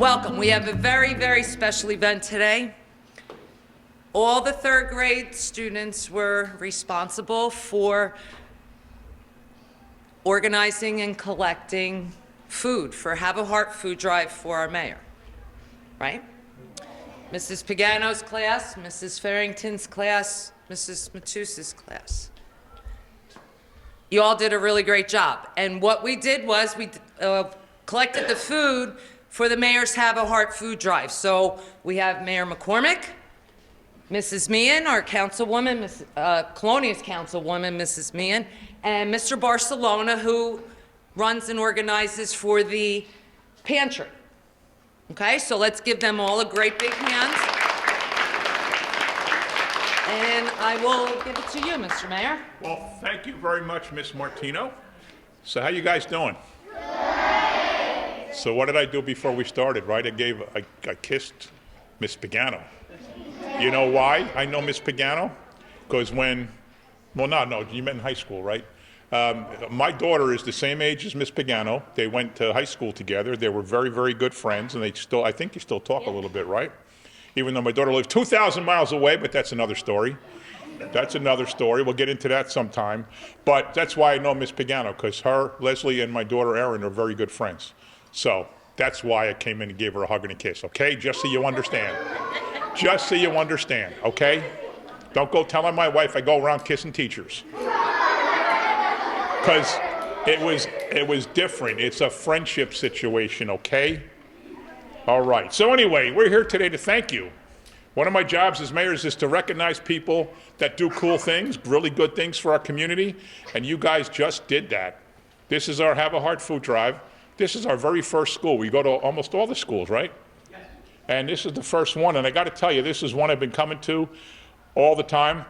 Welcome. We have a very, very special event today. All the third grade students were responsible for organizing and collecting food for Have a Heart food drive for our mayor, right? Mrs. Pagano's class, Mrs. Farrington's class, Mrs. Matus's class. You all did a really great job. And what we did was we collected the food for the mayor's Have a Heart food drive. So we have Mayor McCormick, Mrs. Meehan, our councilwoman, Colonia's councilwoman, Mrs. Meehan, and Mr. Barcelona, who runs and organizes for the pantry. Okay, so let's give them all a great big hand. And I will give it to you, Mr. Mayor. Well, thank you very much, Miss Martino. So how you guys doing? So what did I do before we started, right? I kissed Miss Pagano. You know why I know Miss Pagano? Because you met in high school, right? My daughter is the same age as Miss Pagano. They went to high school together. They were very, very good friends, and I think they still talk a little bit, right? Even though my daughter lives 2,000 miles away, but that's another story. That's another story. We'll get into that sometime. But that's why I know Miss Pagano, because her, Leslie, and my daughter Erin are very good friends. So that's why I came in and gave her a hug and a kiss, okay? Just so you understand. Just so you understand, okay? Don't go telling my wife I go around kissing teachers. Because it was different. It's a friendship situation, okay? All right. So anyway, we're here today to thank you. One of my jobs as mayor is to recognize people that do cool things, really good things for our community, and you guys just did that. This is our Have a Heart food drive. This is our very first school. We go to almost all the schools, right? Yes. And this is the first one, and I got to tell you, this is one I've been coming to all the time,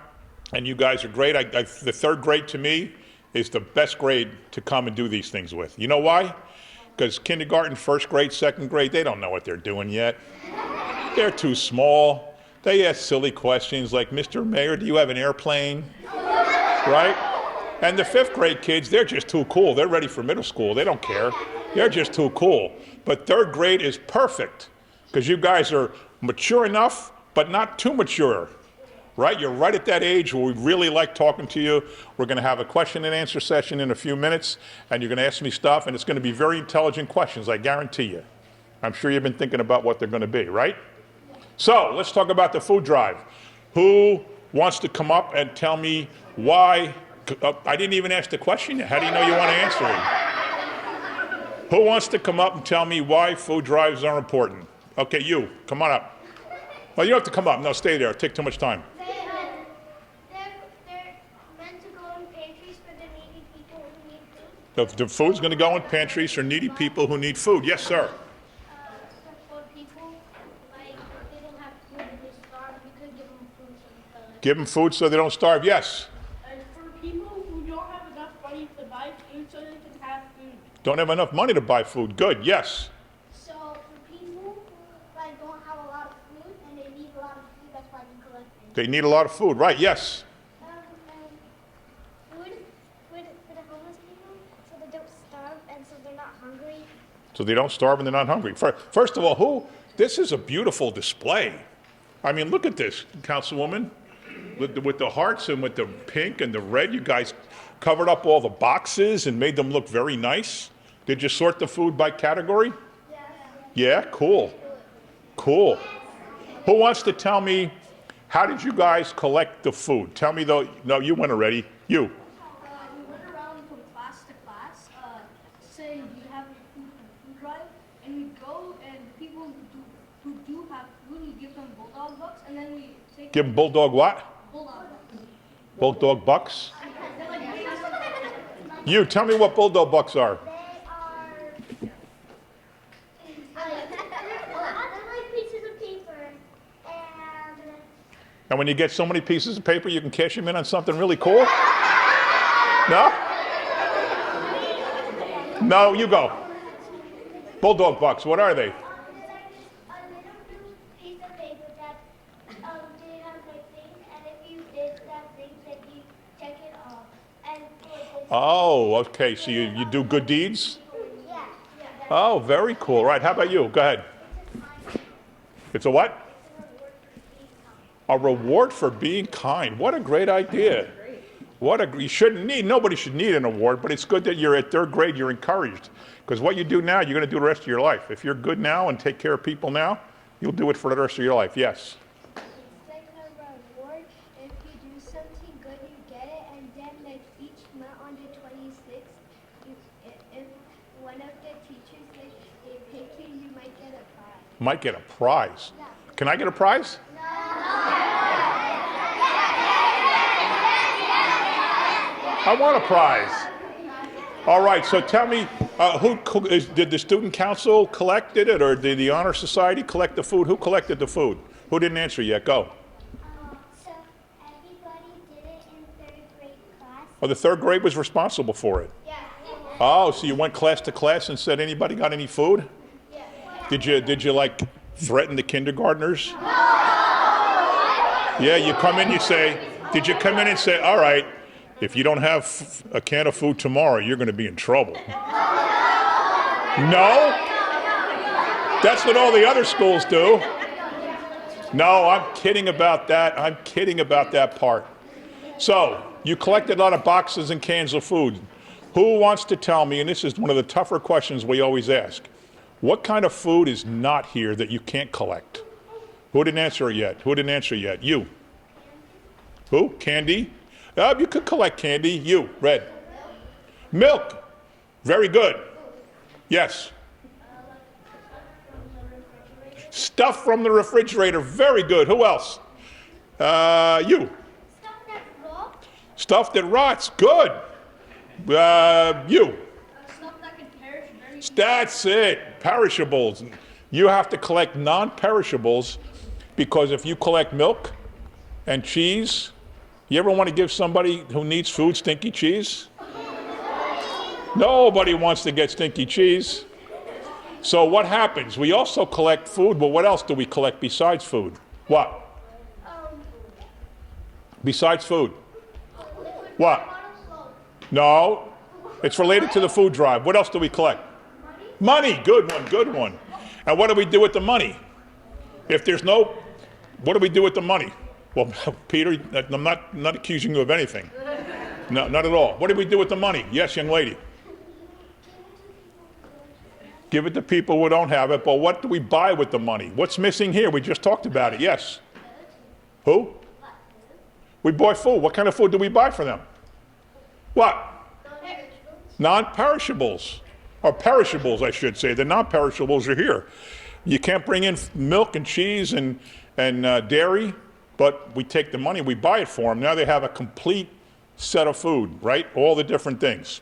and you guys are great. The third grade to me is the best grade to come and do these things with. You know why? Because kindergarten, first grade, second grade, they don't know what they're doing yet. They're too small. They ask silly questions like, Mr. Mayor, do you have an airplane? Right? And the fifth grade kids, they're just too cool. They're ready for middle school. They don't care. They're just too cool. But third grade is perfect because you guys are mature enough, but not too mature. Right? You're right at that age where we really like talking to you. We're going to have a question and answer session in a few minutes, and you're going to ask me stuff, and it's going to be very intelligent questions, I guarantee you. I'm sure you've been thinking about what they're going to be, right? So let's talk about the food drive. Who wants to come up and tell me why? I didn't even ask the question yet. How do you know you want to answer it? Who wants to come up and tell me why food drives are important? Okay, you, come on up. Well, you don't have to come up. No, stay there. It'll take too much time. The food's going to go in pantries for needy people who need food. Yes, sir. For people, like, they don't have food and they starve, you could give them food so they Give them food so they don't starve. Yes. And for people who don't have enough money to buy food so they can have food. Don't have enough money to buy food. Good. Yes. So for people who like don't have a lot of food and they need a lot of food, that's why we collect it. They need a lot of food. Right. Yes. Food for the homeless people so they don't starve and so they're not hungry. So they don't starve and they're not hungry. First of all, this is a beautiful display. I mean, look at this, Councilwoman. With the hearts and with the pink and the red, you guys covered up all the boxes and made them look very nice. Did you sort the food by category? Yeah. Yeah, cool. Cool. Who wants to tell me, how did you guys collect the food? Tell me though, no, you went already. You. We went around from class to class, saying you have food for the food drive, and we go and people who do have food, we give them bulldog bucks, and then we take Give them bulldog what? bulldog bucks. Bulldog bucks? They're like You, tell me what bulldog bucks are. They're like pieces of paper and And when you get so many pieces of paper, you can cash them in on something really cool? No? No, you go. Bulldog bucks, what are they? a little piece of paper that they have like things, and if you did that thing, then you check it off. And Oh, okay, so you do good deeds? yeah. Oh, very cool. Right, how about you? Go ahead. It's a what? A reward for being kind. What a great idea. You shouldn't need, nobody should need an award, but it's good that you're at third grade, you're encouraged. Because what you do now, you're going to do the rest of your life. If you're good now and take care of people now, you'll do it for the rest of your life. Yes? It's like a reward. If you do something good, you get it. And then, like, each month on the 26th, if one of the teachers, like, they pick you, you might get a prize. Might get a prize. Can I get a prize? I want a prize. All right, so tell me, did the student council collect it, or did the honor society collect the food? Who collected the food? Who didn't answer yet? Go. So everybody did it in third grade class. Oh, the third grade was responsible for it. Yeah. Oh, so you went class to class and said, anybody got any food? Did you like threaten the kindergartners? No. Yeah, you come in, you say, did you come in and say, all right, if you don't have a can of food tomorrow, you're going to be in trouble? No? That's what all the other schools do. No, I'm kidding about that. I'm kidding about that part. So, you collected a lot of boxes and cans of food. Who wants to tell me, and this is one of the tougher questions we always ask, what kind of food is not here that you can't collect? Who didn't answer it yet? Who didn't answer yet? You. Who? Candy? You could collect candy. You. Red. Milk. Very good. Yes. Stuff from the refrigerator. Very good. Who else? You. Stuff that rots. Stuff that rots. Good. You. Stuff that can perish very easily. That's it. Perishables. You have to collect non-perishables, because if you collect milk and cheese, you ever want to give somebody who needs food stinky cheese? Nobody wants to get stinky cheese. So what happens? We also collect food, but what else do we collect besides food? What? Besides food? What? No. It's related to the food drive. What else do we collect? Money. Good one, good one. And what do we do with the money? If there's no, what do we do with the money? Well, Peter, I'm not accusing you of anything. No, not at all. What do we do with the money? Yes, young lady. Give it to people who don't have it, but what do we buy with the money? What's missing here? We just talked about it, yes. Who? We buy food. What kind of food do we buy for them? What? Non-perishables. Or perishables, I should say. The non-perishables are here. You can't bring in milk and cheese and dairy, but we take the money, we buy it for them. Now they have a complete set of food, right? All the different things.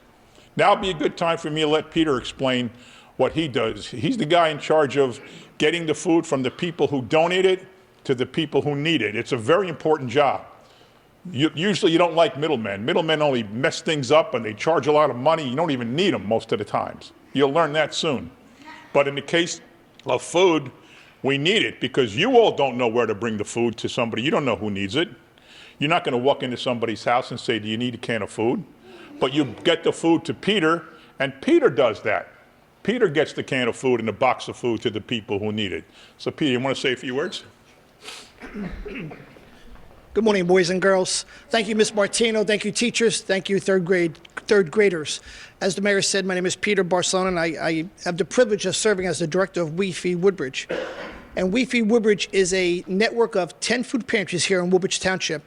Now would be a good time for me to let Peter explain what he does. He's the guy in charge of getting the food from the people who donate it to the people who need it. It's a very important job. Usually you don't like middlemen. Middlemen only mess things up and they charge a lot of money. You don't even need them most of the times. You'll learn that soon. But in the case of food, we need it, because you all don't know where to bring the food to somebody. You don't know who needs it. You're not going to walk into somebody's house and say, do you need a can of food? But you get the food to Peter, and Peter does that. Peter gets the can of food and the box of food to the people who need it. So Peter, you want to say a few words? Good morning, boys and girls. Thank you, Ms. Martino. Thank you, teachers. Thank you, third graders. As the mayor said, my name is Peter Barcelona, and I have the privilege of serving as the director of We Feed Woodbridge. And We Feed Woodbridge is a network of 10 food pantries here in Woodbridge Township.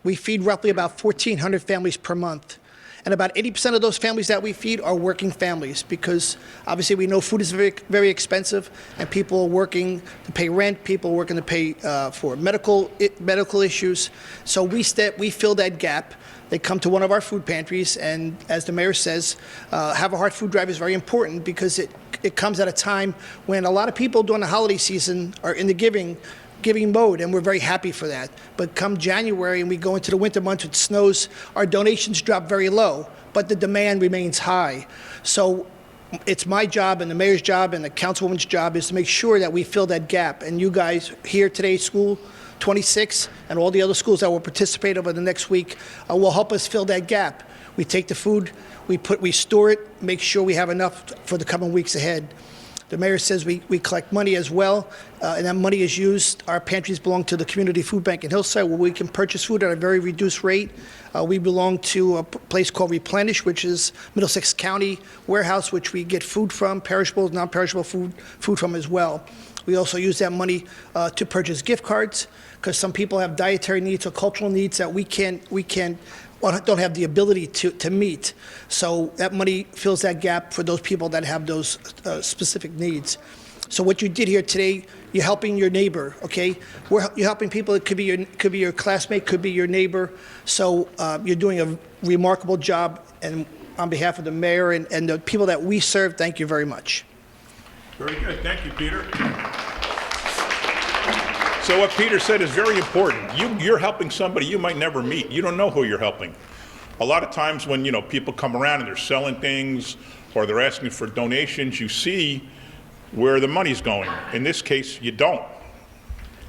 We feed roughly about 1,400 families per month. And about 80% of those families that we feed are working families, because obviously we know food is very, very expensive, and people are working to pay rent, people are working to pay for medical issues. So we fill that gap. They come to one of our food pantries, and as the mayor says, Have a Heart food drive is very important, because it comes at a time when a lot of people during the holiday season are in the giving mode, and we're very happy for that. But come January and we go into the winter months with snows, our donations drop very low, but the demand remains high. So it's my job and the mayor's job and the councilwoman's job is to make sure that we fill that gap. And you guys here today, School 26, and all the other schools that will participate over the next week will help us fill that gap. We take the food, we store it, make sure we have enough for the coming weeks ahead. The mayor says we collect money as well, and that money is used. Our pantries belong to the Community Food Bank in Hillside, where we can purchase food at a very reduced rate. We belong to a place called Replenish, which is Middlesex County warehouse, which we get food from, perishable, non-perishable food from as well. We also use that money to purchase gift cards, because some people have dietary needs or cultural needs that we don't have the ability to meet. So that money fills that gap for those people that have those specific needs. So what you did here today, you're helping your neighbor, okay? You're helping people. It could be your classmate, could be your neighbor. So you're doing a remarkable job. And on behalf of the mayor and the people that we serve, thank you very much. Very good. Thank you, Peter. So what Peter said is very important. You're helping somebody you might never meet. You don't know who you're helping. A lot of times when, people come around and they're selling things or they're asking for donations, you see where the money's going. In this case, you don't.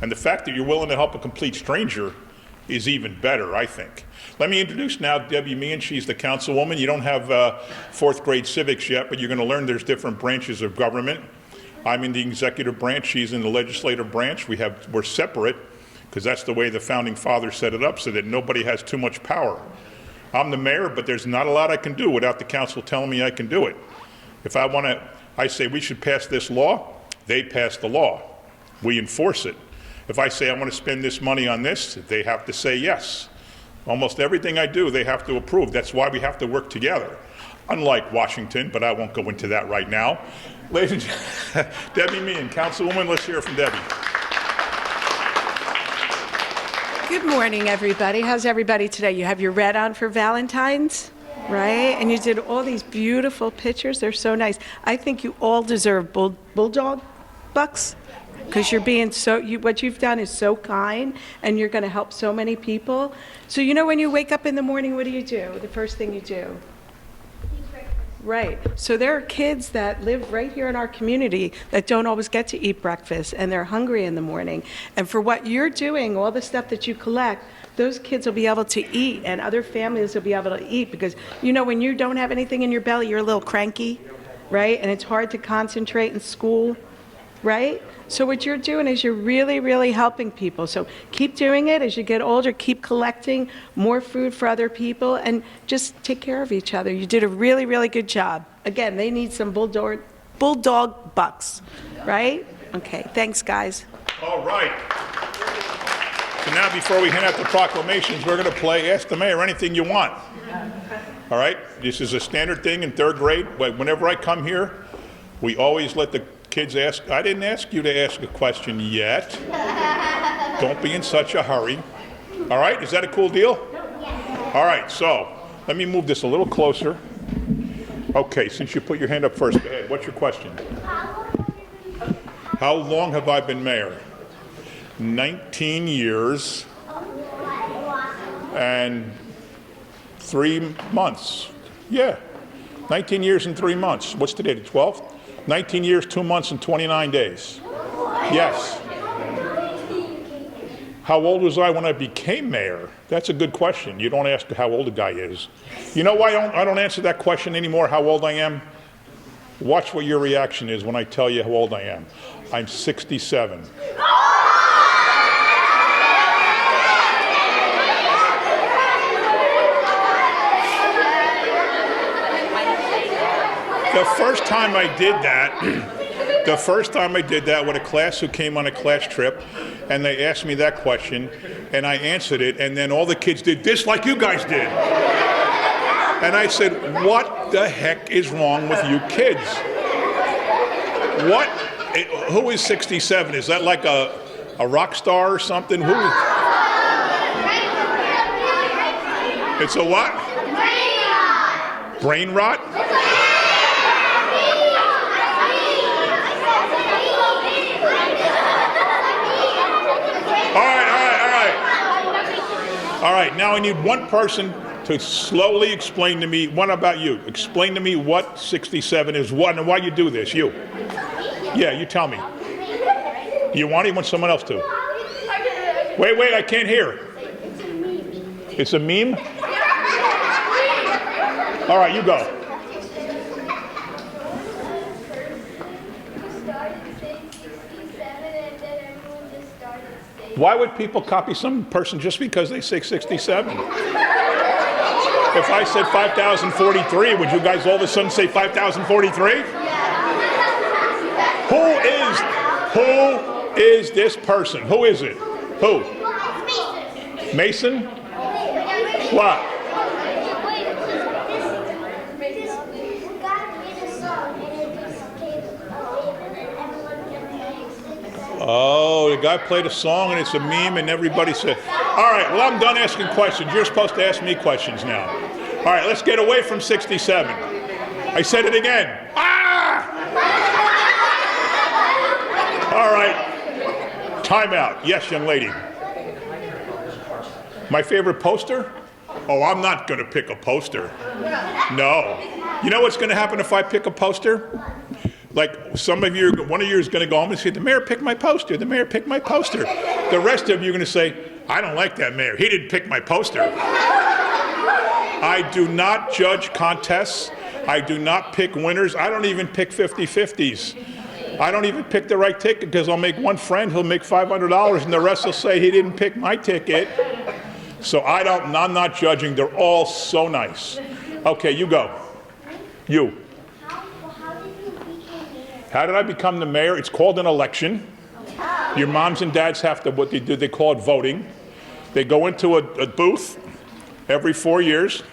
And the fact that you're willing to help a complete stranger is even better, I think. Let me introduce now Debbie Meehan. She's the councilwoman. You don't have fourth grade civics yet, but you're going to learn there's different branches of government. I'm in the executive branch. She's in the legislative branch. We're separate because that's the way the founding fathers set it up, so that nobody has too much power. I'm the mayor, but there's not a lot I can do without the council telling me I can do it. If I say we should pass this law, they pass the law. We enforce it. If I say I want to spend this money on this, they have to say yes. Almost everything I do, they have to approve. That's why we have to work together. Unlike Washington, but I won't go into that right now. Ladies and gentlemen, Debbie Meehan, Councilwoman, let's hear from Debbie. Good morning, everybody. How's everybody today? You have your red on for Valentine's, right? And you did all these beautiful pictures. They're so nice. I think you all deserve bulldog bucks, because you're being what you've done is so kind, and you're going to help so many people. So when you wake up in the morning, what do? The first thing you do? Right. So there are kids that live right here in our community that don't always get to eat breakfast, and they're hungry in the morning. And for what you're doing, all the stuff that you collect, those kids will be able to eat, and other families will be able to eat, because when you don't have anything in your belly, you're a little cranky, right? And it's hard to concentrate in school, right? So what you're doing is you're really, really helping people. So keep doing it. As you get older, keep collecting more food for other people, and just take care of each other. You did a really, really good job. Again, they need some bulldog bucks, right? Okay, thanks, guys. All right. So now before we hand out the proclamations, we're going to play Ask the Mayor Anything You Want. All right? This is a standard thing in third grade. Whenever I come here, we always let the kids ask. I didn't ask you to ask a question yet. Don't be in such a hurry. All right, is that a cool deal? All right, so let me move this a little closer. Okay, since you put your hand up first, go ahead. What's your question? How long have I been mayor? 19 years and 3 months. Yeah, 19 years and 3 months. What's today, the 12th? 19 years, 2 months, and 29 days. Yes. How old was I when I became mayor? That's a good question. You don't ask how old a guy is. You know why I don't answer that question anymore, how old I am? Watch what your reaction is when I tell you how old I am. I'm 67. The first time I did that with a class who came on a class trip, and they asked me that question, and I answered it, and then all the kids did this like you guys did. And I said, what the heck is wrong with you kids? Who is 67? Is that like a rock star or something? Who? It's a what? Brain rot. Brain rot? All right, now I need one person to slowly explain to me, what about you? Explain to me what 67 is, what, and why you do this, you. Yeah, you tell me. You want it? You want someone else to? Wait, I can't hear. It's a meme? All right, you go. Why would people copy some person just because they say 67? If I said 5,043, would you guys all of a sudden say 5,043? Who is this person? Who is it? Who? Mason? What? Oh, the guy played a song and it's a meme and everybody said, all right, well, I'm done asking questions. You're supposed to ask me questions now. All right, let's get away from 67. I said it again. Ah! All right, time out. Yes, young lady. My favorite poster? Oh, I'm not going to pick a poster. No. You know what's going to happen if I pick a poster? Like some of you, one of you is going to go home and say, the mayor picked my poster, the mayor picked my poster. The rest of you are going to say, I don't like that mayor, he didn't pick my poster. I do not judge contests. I do not pick winners. I don't even pick 50-50s. I don't even pick the right ticket because I'll make one friend, he'll make $500 and the rest will say he didn't pick my ticket. So I'm not judging, they're all so nice. Okay, you go. You. How did I become the mayor? It's called an election. Your moms and dads have to, what they do, they call it voting. They go into a booth every 4 years,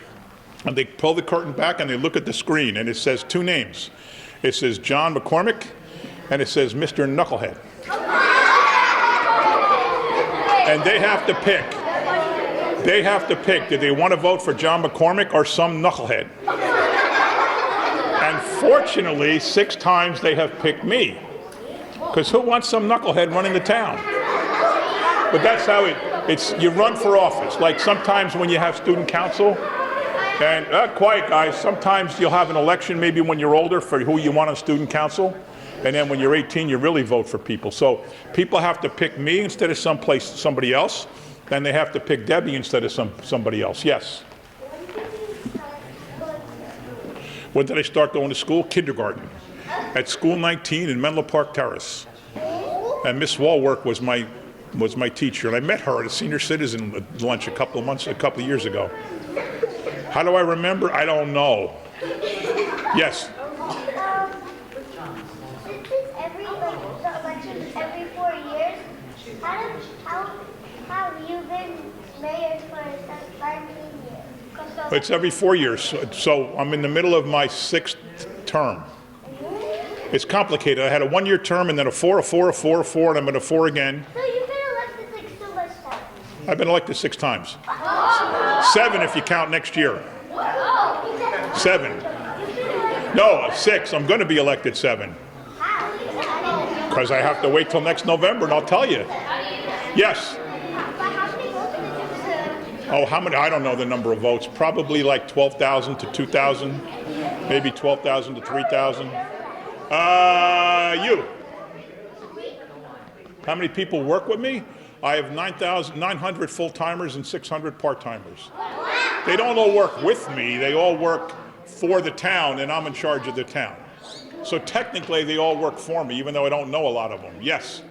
and they pull the curtain back and they look at the screen, and it says two names. It says John McCormick, and it says Mr. Knucklehead. And they have to pick. They have to pick. Do they want to vote for John McCormick or some knucklehead? And fortunately, 6 times they have picked me. Because who wants some knucklehead running the town? But that's how it's, you run for office. Like sometimes when you have student council, and quiet guys, sometimes you'll have an election maybe when you're older for who you want on student council. And then when you're 18, you really vote for people. So people have to pick me instead of somebody else. Then they have to pick Debbie instead of somebody else. Yes? When did I start going to school? Kindergarten. At School 19 in Menlo Park Terrace. And Miss Walwork was my teacher. And I met her at a senior citizen lunch a couple of years ago. How do I remember? I don't know. Yes? Since it's the elections every 4 years, how have you been mayor for 19 years? It's every 4 years. So I'm in the middle of my 6th term. It's complicated. I had a 1-year term and then a 4, and I'm at a 4 again. So you've been elected like so much times? I've been elected 6 times. 7 if you count next year. 7. No, 6. I'm going to be elected 7. Because I have to wait till next November and I'll tell you. Yes? Oh, how many? I don't know the number of votes. Probably like 12,000 to 2,000. Maybe 12,000 to 3,000. You. How many people work with me? I have 900 full-timers and 600 part-timers. They don't all work with me. They all work for the town, and I'm in charge of the town. So technically, they all work for me, even though I don't know a lot of them. Yes?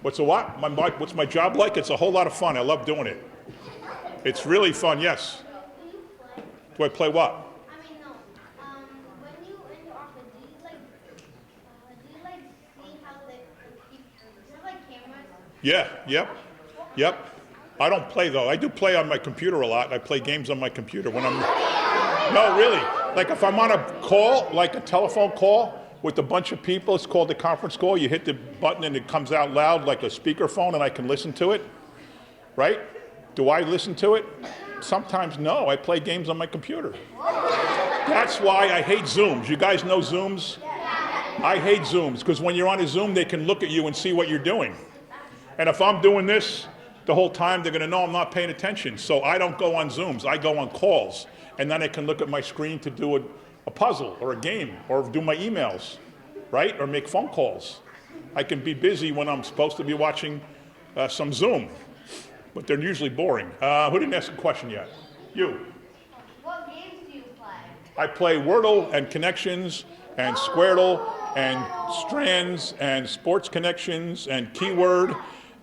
What's my job like? It's a whole lot of fun. I love doing it. It's really fun, yes. Do I play what? I mean, no. When you're office, do you see how do you have like cameras? Yeah, yep. I don't play though. I do play on my computer a lot. I play games on my computer when I'm, no, really. Like if I'm on a call, like a telephone call with a bunch of people, it's called a conference call. You hit the button and it comes out loud like a speakerphone and I can listen to it, right? Do I listen to it? Sometimes no, I play games on my computer. That's why I hate Zooms. You guys know Zooms? I hate Zooms because when you're on a Zoom, they can look at you and see what you're doing. And if I'm doing this the whole time, they're going to know I'm not paying attention. So I don't go on Zooms. I go on calls. And then I can look at my screen to do a puzzle or a game or do my emails, right? Or make phone calls. I can be busy when I'm supposed to be watching some Zoom. But they're usually boring. Who didn't ask a question yet? You. What games do you play? I play Wordle and Connections and Squirtle and Strands and Sports Connections and Keyword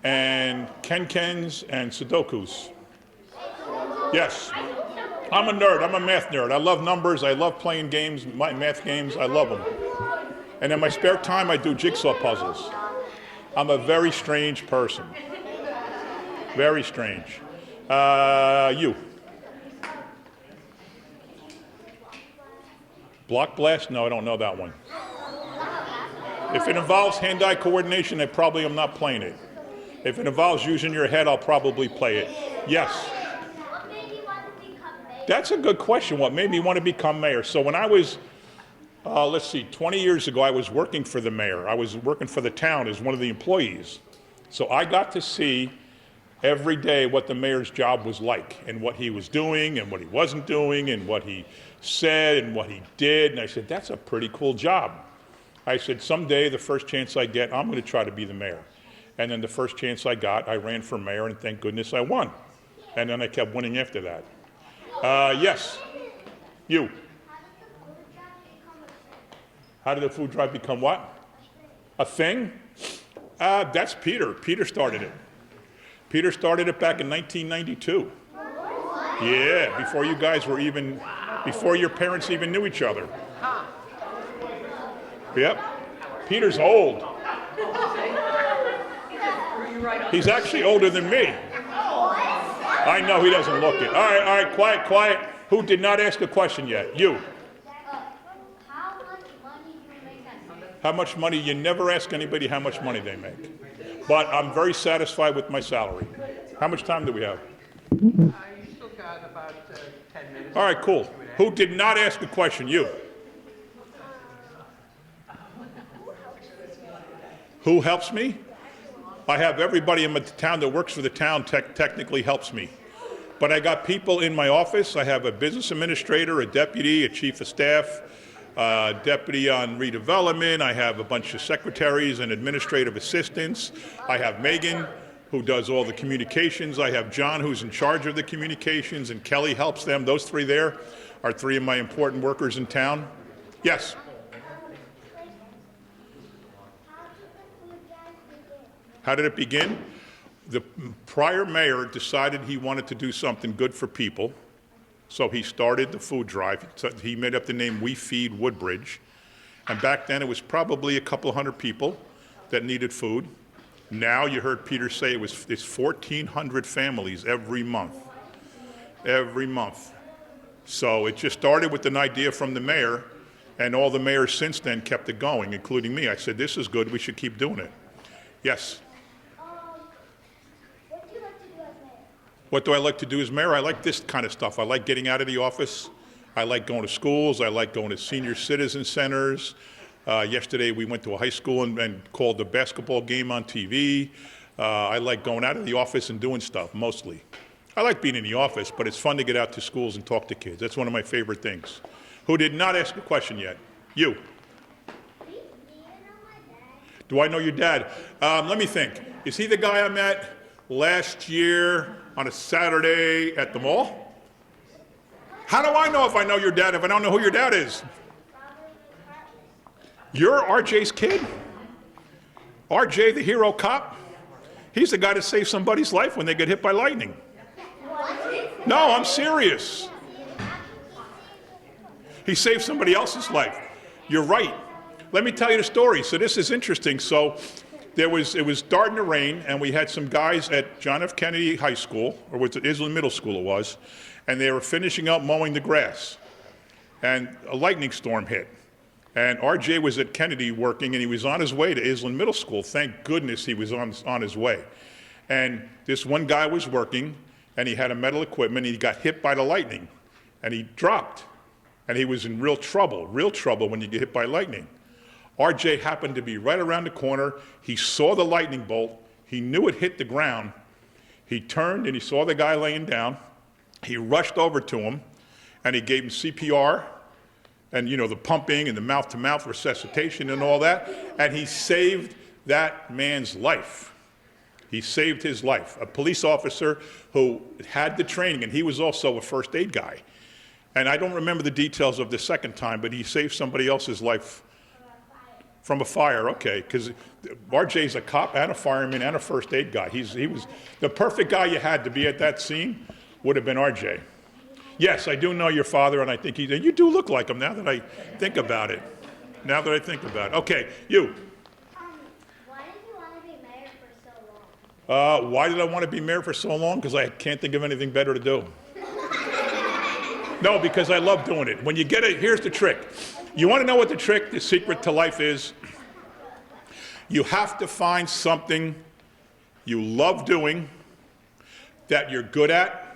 and Ken-Kens and Sudokus. Yes. I'm a nerd. I'm a math nerd. I love numbers. I love playing games, math games. I love them. And in my spare time, I do jigsaw puzzles. I'm a very strange person. Very strange. You. Block blast? No, I don't know that one. If it involves hand-eye coordination, I probably am not playing it. If it involves using your head, I'll probably play it. Yes. What made you want to become mayor? That's a good question. What made me want to become mayor? So when I was, 20 years ago, I was working for the mayor. I was working for the town as one of the employees. So I got to see every day what the mayor's job was like and what he was doing and what he wasn't doing and what he said and what he did. And I said, that's a pretty cool job. I said, someday, the first chance I get, I'm going to try to be the mayor. And then the first chance I got, I ran for mayor, and thank goodness I won. And then I kept winning after that. Yes, you. How did the food drive become what? A thing? That's Peter. Peter started it. Peter started it back in 1992. Yeah, before you guys were even, before your parents even knew each other. Yep. Peter's old. He's actually older than me. I know he doesn't look it. All right, quiet, quiet. Who did not ask a question yet? You. How much money do you make at mayor? How much money? You never ask anybody how much money they make. But I'm very satisfied with my salary. How much time do we have? You still got about 10 minutes. All right, cool. Who did not ask a question? You. Who helps me? I have everybody in my town that works for the town technically helps me. But I got people in my office. I have a business administrator, a deputy, a chief of staff, a deputy on redevelopment. I have a bunch of secretaries and administrative assistants. I have Megan, who does all the communications. I have John, who's in charge of the communications, and Kelly helps them. Those three there are three of my important workers in town. Yes? How did it begin? The prior mayor decided he wanted to do something good for people, so he started the food drive. So he made up the name We Feed Woodbridge, and back then it was probably a couple hundred people that needed food. Now you heard Peter say it's 1,400 families every month. Every month. So it just started with an idea from the mayor, and all the mayors since then kept it going, including me. I said, this is good, we should keep doing it. Yes? What do you like to do as mayor? What do I like to do as mayor? I like this kind of stuff. I like getting out of the office. I like going to schools. I like going to senior citizen centers. Yesterday we went to a high school and called the basketball game on TV. I like going out of the office and doing stuff, mostly. I like being in the office, but it's fun to get out to schools and talk to kids. That's one of my favorite things. Who did not ask a question yet? You. Do I know your dad? Let me think. Is he the guy I met last year on a Saturday at the mall? How do I know if I know your dad if I don't know who your dad is? You're RJ's kid? RJ, the hero cop? He's the guy that saved somebody's life when they get hit by lightning. No, I'm serious. He saved somebody else's life. You're right. Let me tell you the story. So this is interesting. So it was starting to rain, and we had some guys at John F. Kennedy High School, or was it Island Middle School it was, and they were finishing up mowing the grass. And a lightning storm hit. And RJ was at Kennedy working, and he was on his way to Island Middle School. Thank goodness he was on his way. And this one guy was working, and he had a metal equipment, and he got hit by the lightning, and he dropped. And he was in real trouble when you get hit by lightning. RJ happened to be right around the corner. He saw the lightning bolt. He knew it hit the ground. He turned and he saw the guy laying down. He rushed over to him and he gave him CPR and, you know, the pumping and the mouth-to-mouth resuscitation and all that. And he saved that man's life. He saved his life. A police officer who had the training, and he was also a first aid guy. And I don't remember the details of the second time, but he saved somebody else's life From a fire, okay, because RJ's a cop and a fireman and a first aid guy. He was the perfect guy you had to be at that scene would have been RJ. Yes, I do know your father, and I think you do look like him now that I think about it. Now that I think about it. Okay, you. Why did you want to be mayor for so long? Why did I want to be mayor for so long? Because I can't think of anything better to do. No, because I love doing it. When you get it, here's the trick. You want to know what the trick, the secret to life is? You have to find something you love doing, that you're good at,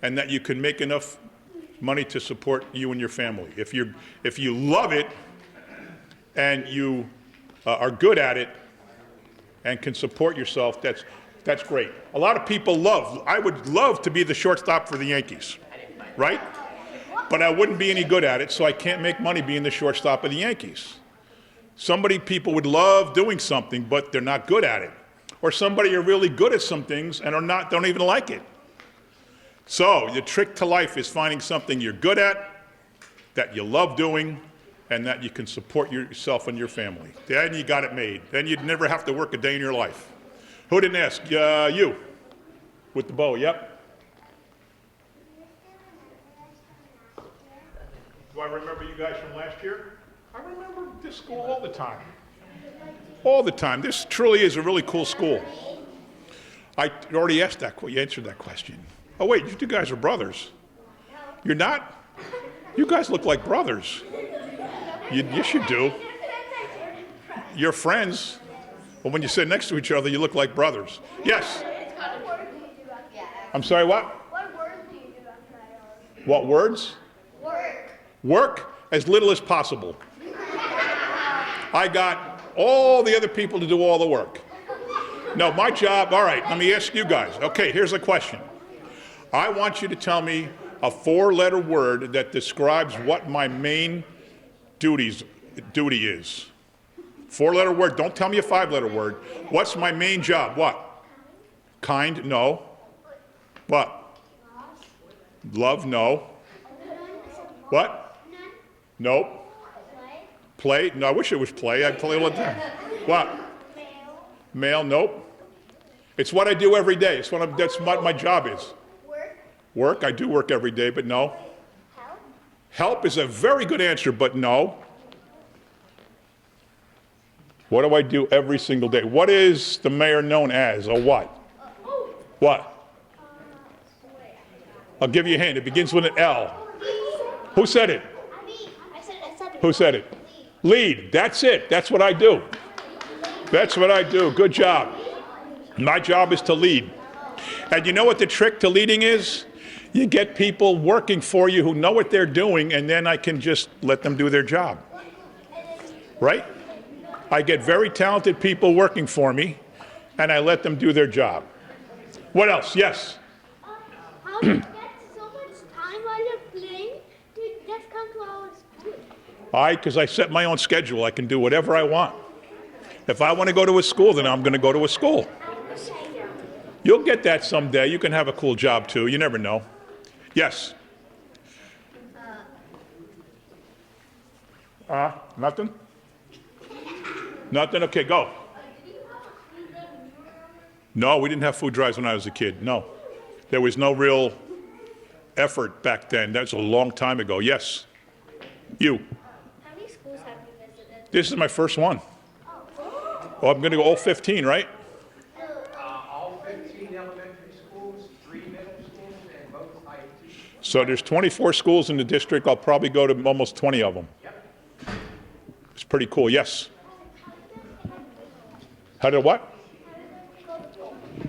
and that you can make enough money to support you and your family. If you love it and you are good at it and can support yourself, that's great. A lot of people I would love to be the shortstop for the Yankees, right? But I wouldn't be any good at it, so I can't make money being the shortstop of the Yankees. People would love doing something, but they're not good at it. Or somebody are really good at some things and don't even like it. So the trick to life is finding something you're good at, that you love doing, and that you can support yourself and your family. Then you got it made. Then you'd never have to work a day in your life. Who didn't ask? You. With the bow, yep. Do I remember you guys from last year? I remember this school all the time. All the time. This truly is a really cool school. I already asked that. You answered that question. Oh, wait, you two guys are brothers. You're not? You guys look like brothers. Yes, you do. You're friends. But when you sit next to each other, you look like brothers. Yes? I'm sorry, what? What words do you do after I What words? Work. Work as little as possible. I got all the other people to do all the work. No, my job, all right, let me ask you guys. Okay, here's a question. I want you to tell me a 4-letter word that describes what my main duty is. 4-letter word, don't tell me a 5-letter word. What's my main job? What? Kind? No. What? Love? No. What? Nope. Play? No, I wish it was play. I'd play all the time. What? Mail? Nope. It's what I do every day. That's what my job is. Work? I do work every day, but no. Help is a very good answer, but no. What do I do every single day? What is the mayor known as, or what? What? I'll give you a hint. It begins with an L. Who said it? Who said it? Lead. That's it. That's what I do. That's what I do. Good job. My job is to lead. And you know what the trick to leading is? You get people working for you who know what they're doing, and then I can just let them do their job. Right? I get very talented people working for me, and I let them do their job. What else? Yes? How do you get so much time while you're playing to just come to our school? Because I set my own schedule. I can do whatever I want. If I want to go to a school, then I'm going to go to a school. You'll get that someday. You can have a cool job, too. You never know. Yes? Nothing? Nothing? Okay, go. No, we didn't have food drives when I was a kid. No. There was no real effort back then. That's a long time ago. Yes? You? How many schools have you visited? This is my first one. Oh, I'm going to go all 15, right? All 15 elementary schools, 3 middle schools, and both IEP. So there's 24 schools in the district. I'll probably go to almost 20 of them. Yep. It's pretty cool. Yes? How did what?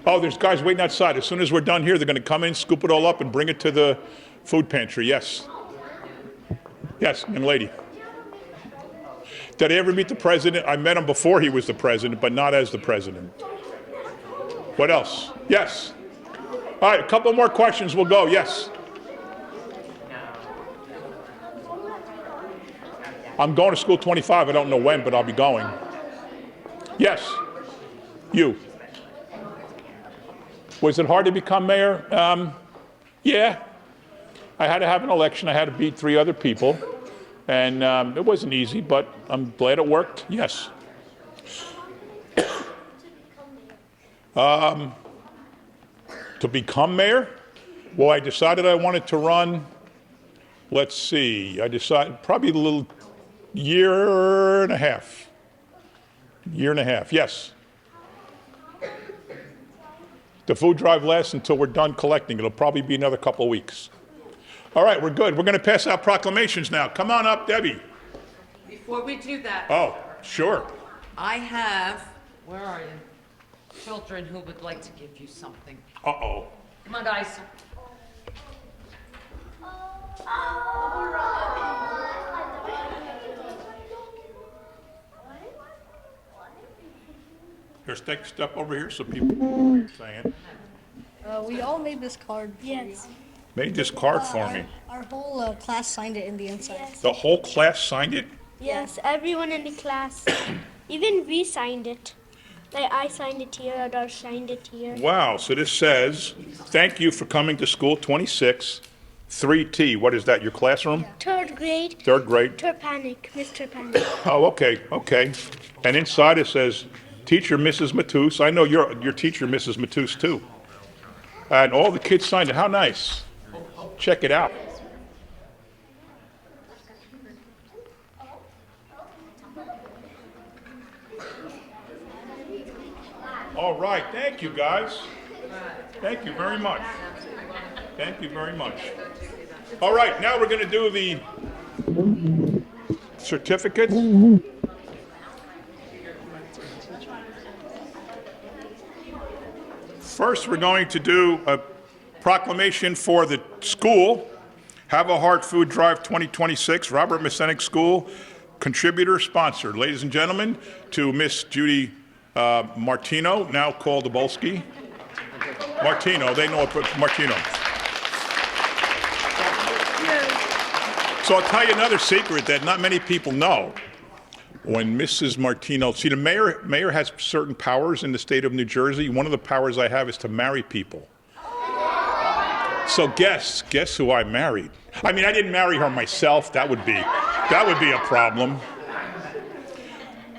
Oh, there's guys waiting outside. As soon as we're done here, they're going to come in, scoop it all up, and bring it to the food pantry. Yes? Yes, young lady. Did I ever meet the president? I met him before he was the president, but not as the president. What else? Yes? All right, a couple more questions. We'll go. Yes? I'm going to school 25. I don't know when, but I'll be going. Yes? You? Was it hard to become mayor? Yeah. I had to have an election. I had to beat 3 other people. And it wasn't easy, but I'm glad it worked. Yes. To become mayor? Well, I decided I wanted to run, let's see, I decided probably a little year and a half. Year and a half, yes. The food drive lasts until we're done collecting. It'll probably be another couple of weeks. All right, we're good. We're going to pass out proclamations now. Come on up, Debbie. Before we do that, Oh, sure. I have, where are you? Children who would like to give you something. Uh-oh. Come on, guys. Here, step over here so people know what you're saying. We all made this card for you. Made this card for me. Our whole class signed it in the inside. The whole class signed it? Yes, everyone in the class. Even we signed it. Like I signed it here, others signed it here. Wow, so this says, thank you for coming to school 26, 3T. What is that, your classroom? Third grade, Third grade? Mr. Panic, Mr. Panic. Oh, okay, okay. And inside it says, teacher Mrs. Matus. I know your teacher Mrs. Matus too. And all the kids signed it. How nice. Check it out. All right, thank you guys. Thank you very much. Thank you very much. All right, now we're going to do the certificates. First, we're going to do a proclamation for the school, Have a Heart Food Drive 2026, Robert Masenic School, contributor sponsored. Ladies and gentlemen, to Miss Judy Martino, now called Obolsky. Martino, they know it, but Martino. So I'll tell you another secret that not many people know. When Mrs. Martino, see, the mayor has certain powers in the state of New Jersey. One of the powers I have is to marry people. So guess who I married? I mean, I didn't marry her myself. That would be a problem.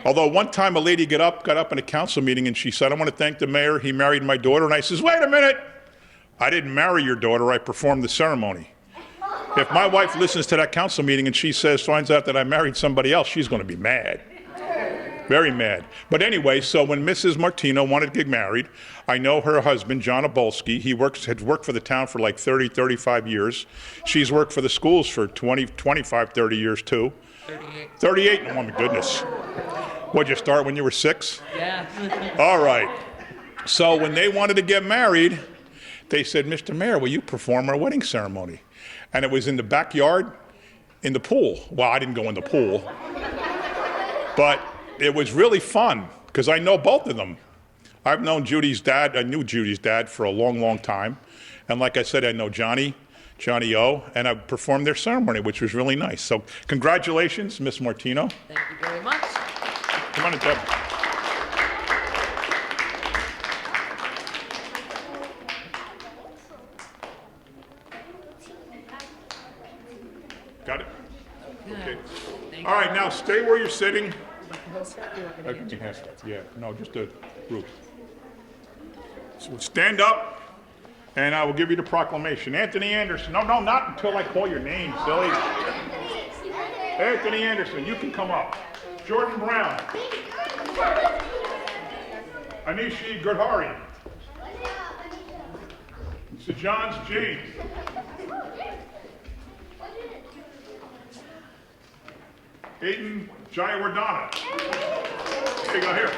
Although one time a lady got up in a council meeting and she said, I want to thank the mayor, he married my daughter. And I says, wait a minute. I didn't marry your daughter, I performed the ceremony. If my wife listens to that council meeting and finds out that I married somebody else, she's going to be mad. Very mad. But anyway, so when Mrs. Martino wanted to get married, I know her husband, John Obolsky. He had worked for the town for like 30, 35 years. She's worked for the schools for 20, 25, 30 years too. 38. Oh my goodness. What'd you start when you were 6? Yeah. All right. So when they wanted to get married, they said, Mr. Mayor, will you perform our wedding ceremony? And it was in the backyard, in the pool. Well, I didn't go in the pool. But it was really fun, because I know both of them. I've known Judy's dad, I knew Judy's dad for a long, long time. And like I said, I know Johnny O, and I performed their ceremony, which was really nice. So congratulations, Miss Martino. Thank you very much. Come on in, Deb. Got it? Okay. All right, now stay where you're sitting. Yeah, no, just a group. So stand up, and I will give you the proclamation. Anthony Anderson. No, not until I call your name, silly. Anthony Anderson, you can come up. Jordan Brown. Anishi Gurdhari. Sejans James. Aiden Jayawardana. Here you go, here.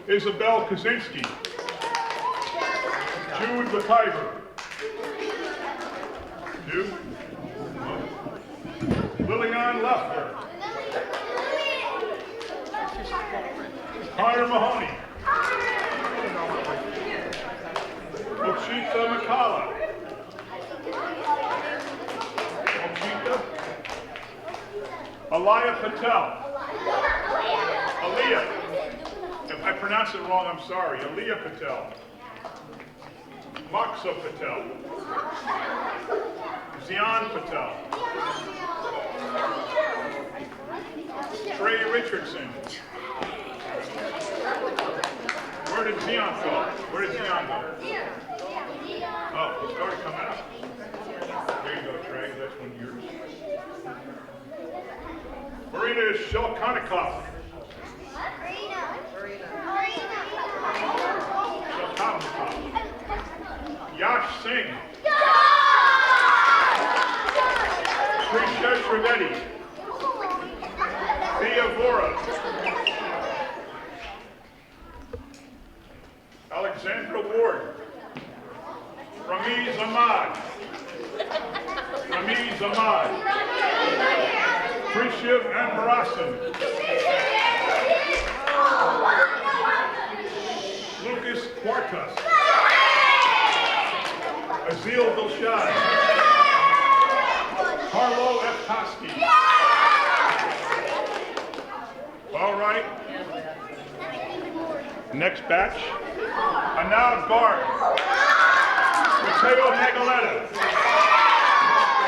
Isabel Kaczynski. Jude McIver. Jude. Lillian Leffler. Carter Mahoney. Ochita McCalla. Ochita. Aliyah Patel. Aliyah. If I pronounce it wrong, I'm sorry. Aliyah Patel. Maksa Patel. Zion Patel. Trey Richardson. Where did Zion go? Where did Zion go? Oh, he started coming out. There you go, Trey. That's one of yours. Marina Shelkonikov. Shelkonikov. Yash Singh. Prisha Trivedi. Thea Vora. Alexandra Ward. Ramiz Ahmad. Ramiz Ahmad. Prishiv Amarasan. Lucas Quartas. Azil Dilshad. Carlo F. Toski. All right. Next batch. Anab Garg. Mateo Nagaleta.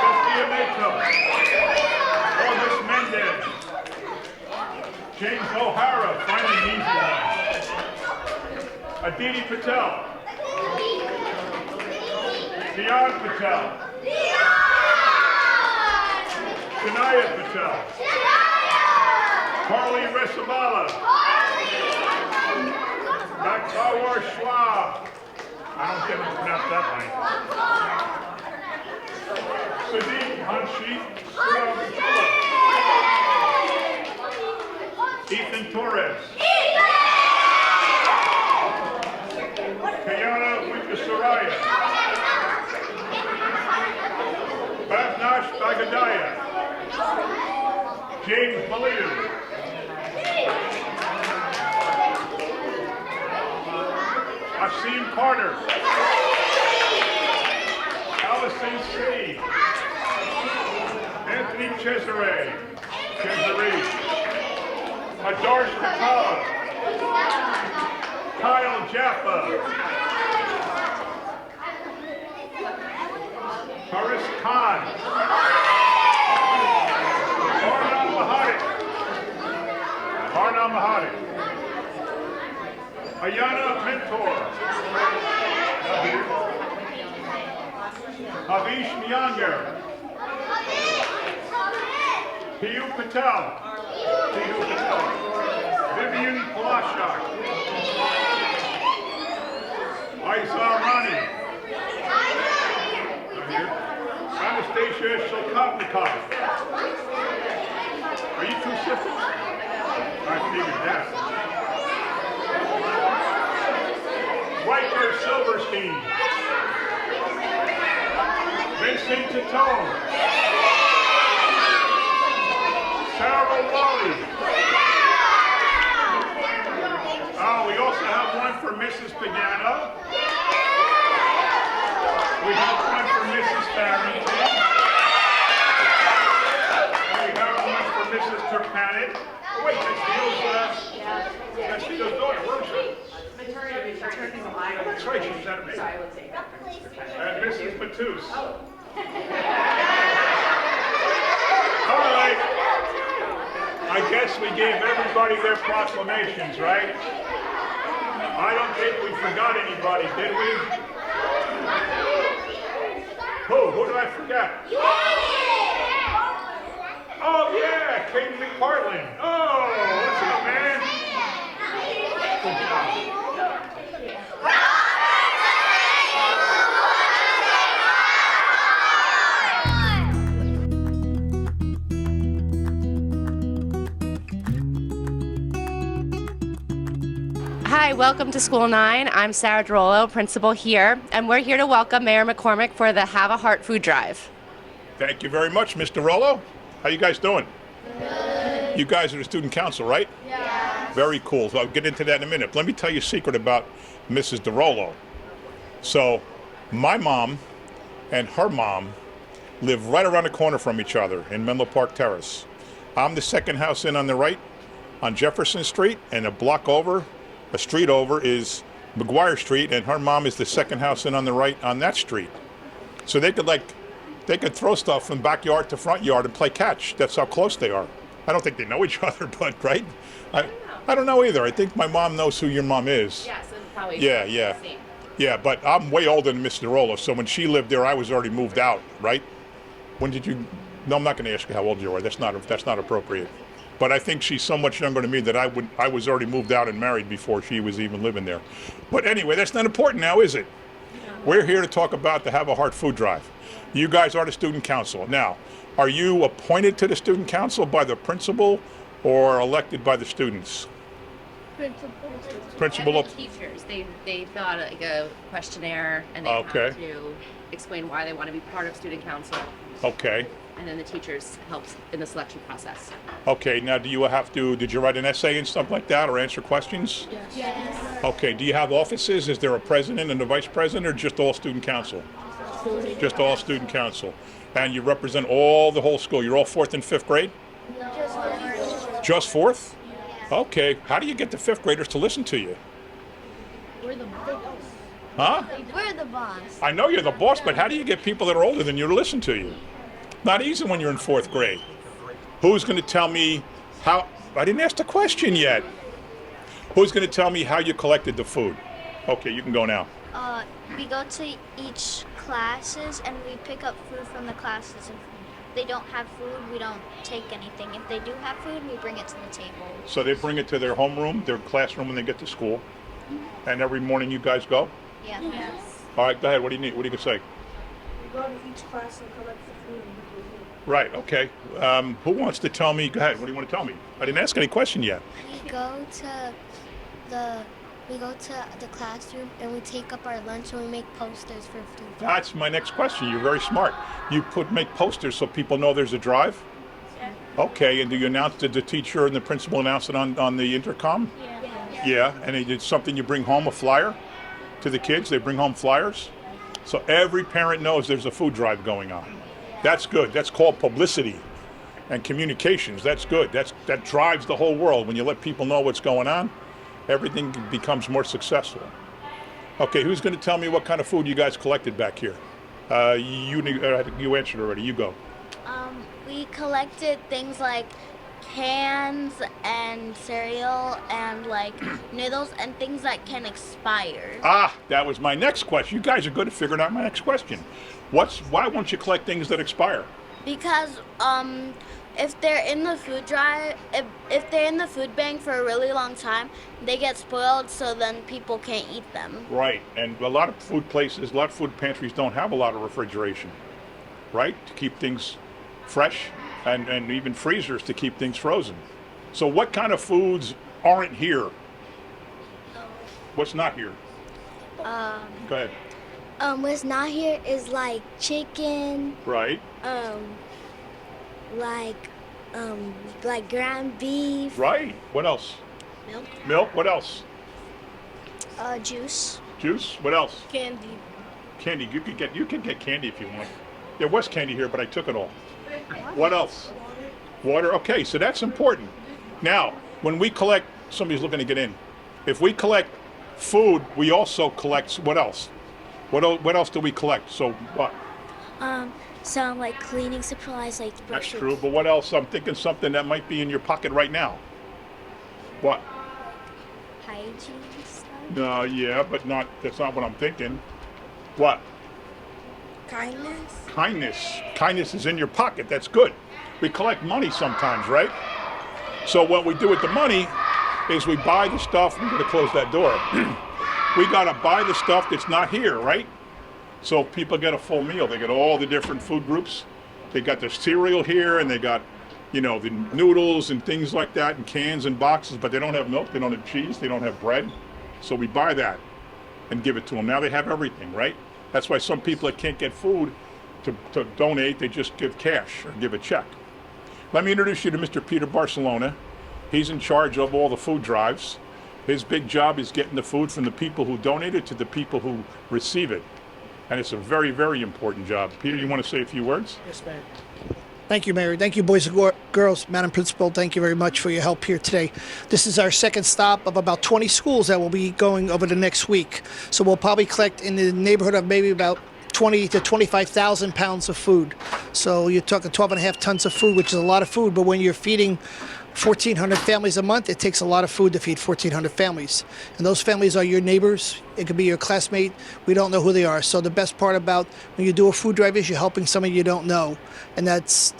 Sophia Mato. August Mendez. James O'Hara, finally needs one. Aditi Patel. Dion Patel. Shania Patel. Carly Resabala. Daktawar Schwab. I don't get to pronounce that line. Sadiq Hanshi. Ethan Torres. Kayana Wikasaraya. Bhavnash Bagadaya. James Baliu. Asim Carter. Allison C. Anthony Cesare. Adarsh Patel. Kyle Jaffa. Haris Khan. Arna Mahadik. Ayana Mentor. Havish Miyanger. Piyu Patel. Vivian Polashak. Aizar Rani. Anastasia Shalkotnikov. Are you two sisters? I figured that. Riker Silverstein. Vincent Titone. Sarah Wally. Oh, we also have one for Mrs. Pagano. We have one for Mrs. Farrington. We have one for Mrs. Turpanet. Oh, wait, that's Theo's daughter. Where is she? Maternity. Oh, that's right, she's at me. And Mrs. Patus. All right. I guess we gave everybody their proclamations, right? I don't think we forgot anybody, did we? Who did I forget? Oh, yeah, Caden McPartlin. Oh, what's up, man? Good job. Hi, welcome to School 9. I'm Sarah Drollo, principal here, and we're here to welcome Mayor McCormick for the Have a Heart food drive. Thank you very much, Mr. Rollo. How you guys doing? Good. You guys are the student council, right? Yeah. Very cool. So I'll get into that in a minute. Let me tell you a secret about Mrs. DeRollo. So my mom and her mom live right around the corner from each other in Menlo Park Terrace. I'm the second house in on the right on Jefferson Street, and a street over is McGuire Street, and her mom is the second house in on the right on that street. So they could They can throw stuff from backyard to front yard and play catch. That's how close they are. I don't think they know each other, but right? I don't know either. I think my mom knows who your mom is. Yes, and probably Yeah, the yeah. same. Yeah, but I'm way older than Mr. Rolo, so when she lived there, I was already moved out, right? When did you? No, I'm not going to ask you how old you are. That's not appropriate. But I think she's so much younger than me that I was already moved out and married before she was even living there. But anyway, that's not important now, is it? We're here to talk about the Have a Heart food drive. You guys are the student council. Now, are you appointed to the student council by the principal or elected by the students? Principal. And the teachers, they fill out like a questionnaire and they Okay. have to explain why they want to be part of student council, Okay. and then the teachers helps in the selection process. Okay, now did you write an essay and stuff like that or answer questions? Yes. Okay, do you have offices? Is there a president and a vice president or just all student council? Just all student council. And you represent the whole school. You're all 4th and 5th grade? Just 4th? Okay, how do you get the 5th graders to listen to you? We're the boss. Huh? We're the boss. I know you're the boss, but how do you get people that are older than you to listen to you? Not easy when you're in 4th grade. Who's going to tell me how? I didn't ask the question yet. Who's going to tell me how you collected the food? Okay, you can go now. We go to each classes and we pick up food from the classes. If they don't have food, we don't take anything. If they do have food, we bring it to the table. So they bring it to their homeroom, their classroom when they get to school, and every morning you guys go? Yeah. Yes. All right, go ahead. What do you need? What do you say? We go to each class and collect the food and bring it home. Right. Okay. Who wants to tell me? Go ahead. What do you want to tell me? I didn't ask any question yet. We go to the classroom and we take up our lunch and we make posters for food. That's my next question. You're very smart. You make posters so people know there's a drive. Okay. And do you announce? Did the teacher and the principal announce it on the intercom? Yeah. Yeah. And it's something you bring home, a flyer to the kids. They bring home flyers. So every parent knows there's a food drive going on. That's good. That's called publicity and communications. That's good. That drives the whole world. When you let people know what's going on, everything becomes more successful. Okay, who's going to tell me what kind of food you guys collected back here? You answered already. You go. We collected things like cans and cereal and like noodles and things that can expire. Ah, that was my next question. You guys are good at figuring out my next question. Why won't you collect things that expire? Because if they're in the food drive, if they're in the food bank for a really long time, they get spoiled, so then people can't eat them. Right, and a lot of food places, a lot of food pantries don't have a lot of refrigeration, right, to keep things fresh, and even freezers to keep things frozen. So what kind of foods aren't here? What's not here? Go ahead. What's not here is like chicken, Right, like ground beef, right. What else? milk, Milk. What else? juice, Juice. What else? candy. Candy. You could get candy if you want. There was candy here, but I took it all. What else? Water. Okay, so that's important. Now, when we collect, somebody's looking to get in. If we collect food, we also collect what else? What else do we collect? So what? Some like cleaning supplies, like That's brushing. true, but what else? I'm thinking something that might be in your pocket right now. What? Hygiene stuff. No, yeah, but that's not what I'm thinking. What? Kindness. Kindness. Kindness is in your pocket. That's good. We collect money sometimes, right? So what we do with the money is we buy the stuff. I'm going to close that door. We got to buy the stuff that's not here, right? So people get a full meal. They get all the different food groups. They got the cereal here, and they got, the noodles and things like that, and cans and boxes, but they don't have milk, they don't have cheese, they don't have bread. So we buy that and give it to them. Now they have everything, right? That's why some people that can't get food to donate, they just give cash or give a check. Let me introduce you to Mr. Peter Barcelona. He's in charge of all the food drives. His big job is getting the food from the people who donate it to the people who receive it. And it's a very, very important job. Peter, you want to say a few words? Yes, Mayor. Thank you, Mayor. Thank you, boys and girls. Madam Principal, thank you very much for your help here today. This is our second stop of about 20 schools that will be going over the next week. So we'll probably collect in the neighborhood of maybe about 20 to 25,000 pounds of food. So you're talking 12.5 tons of food, which is a lot of food. But when you're feeding 1,400 families a month, it takes a lot of food to feed 1,400 families. And those families are your neighbors. It could be your classmate. We don't know who they are. So the best part about when you do a food drive is you're helping someone you don't know. And that's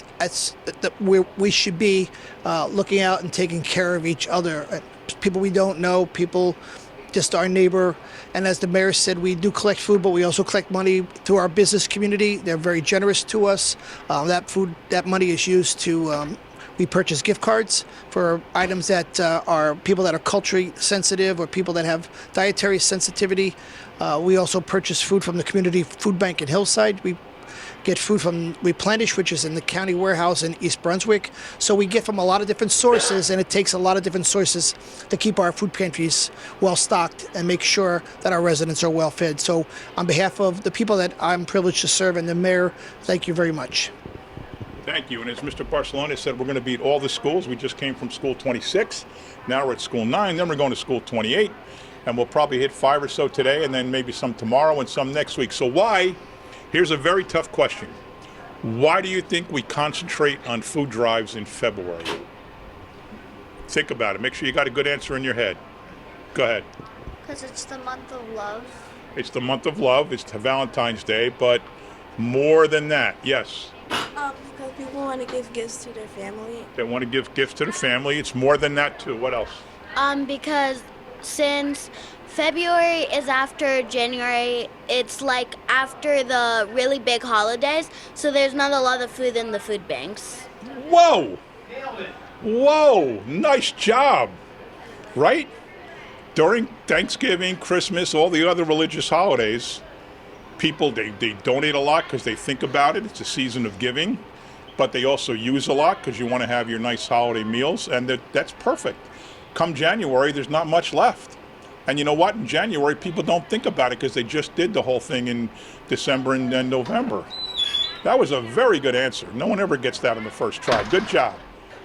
where we should be, looking out and taking care of each other. People we don't know, people just our neighbor. And as the mayor said, we do collect food, but we also collect money through our business community. They're very generous to us. That money is used to, we purchase gift cards for items that are people that are culturally sensitive or people that have dietary sensitivity. We also purchase food from the community food bank in Hillside. We get food from Replenish, which is in the county warehouse in East Brunswick. So we get from a lot of different sources, and it takes a lot of different sources to keep our food pantries well stocked and make sure that our residents are well fed. So on behalf of the people that I'm privileged to serve and the mayor, thank you very much. Thank you. And as Mr. Barcelona said, we're going to be at all the schools. We just came from school 26. Now we're at school 9. Then we're going to school 28. And we'll probably hit 5 or so today, and then maybe some tomorrow and some next week. So why? Here's a very tough question. Why do you think we concentrate on food drives in February? Think about it. Make sure you got a good answer in your head. Go ahead. Because it's the month of love. It's the month of love. It's Valentine's Day, but more than that, yes. Because people want to give gifts to their family. They want to give gifts to the family. It's more than that, too. What else? Because since February is after January, it's like after the really big holidays, so there's not a lot of food in the food banks. Whoa! Whoa! Nice job! Right? During Thanksgiving, Christmas, all the other religious holidays, people, they donate a lot because they think about it. It's a season of giving. But they also use a lot because you want to have your nice holiday meals, and that's perfect. Come January, there's not much left. And you know what? In January, people don't think about it because they just did the whole thing in December and then November. That was a very good answer. No one ever gets that on the first try. Good job.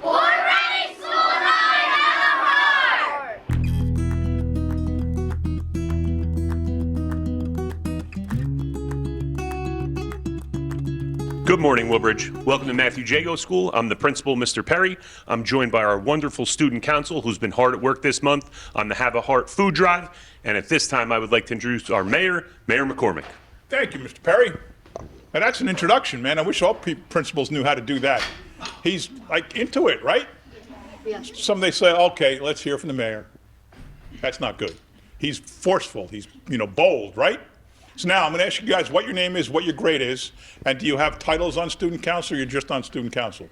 We're ready, School 9 have a heart! Good morning, Woodbridge. Welcome to Matthew Jago School. I'm the principal, Mr. Perry. I'm joined by our wonderful student council who's been hard at work this month on the Have a Heart food drive. And at this time, I would like to introduce our mayor, Mayor McCormick. Thank you, Mr. Perry. Now that's an introduction, man. I wish all principals knew how to do that. He's like into it, right? Yes. Some they say, okay, let's hear from the mayor. That's not good. He's forceful. He's, bold, right? So now I'm going to ask you guys what your name is, what your grade is, and do you have titles on student council or you're just on student council?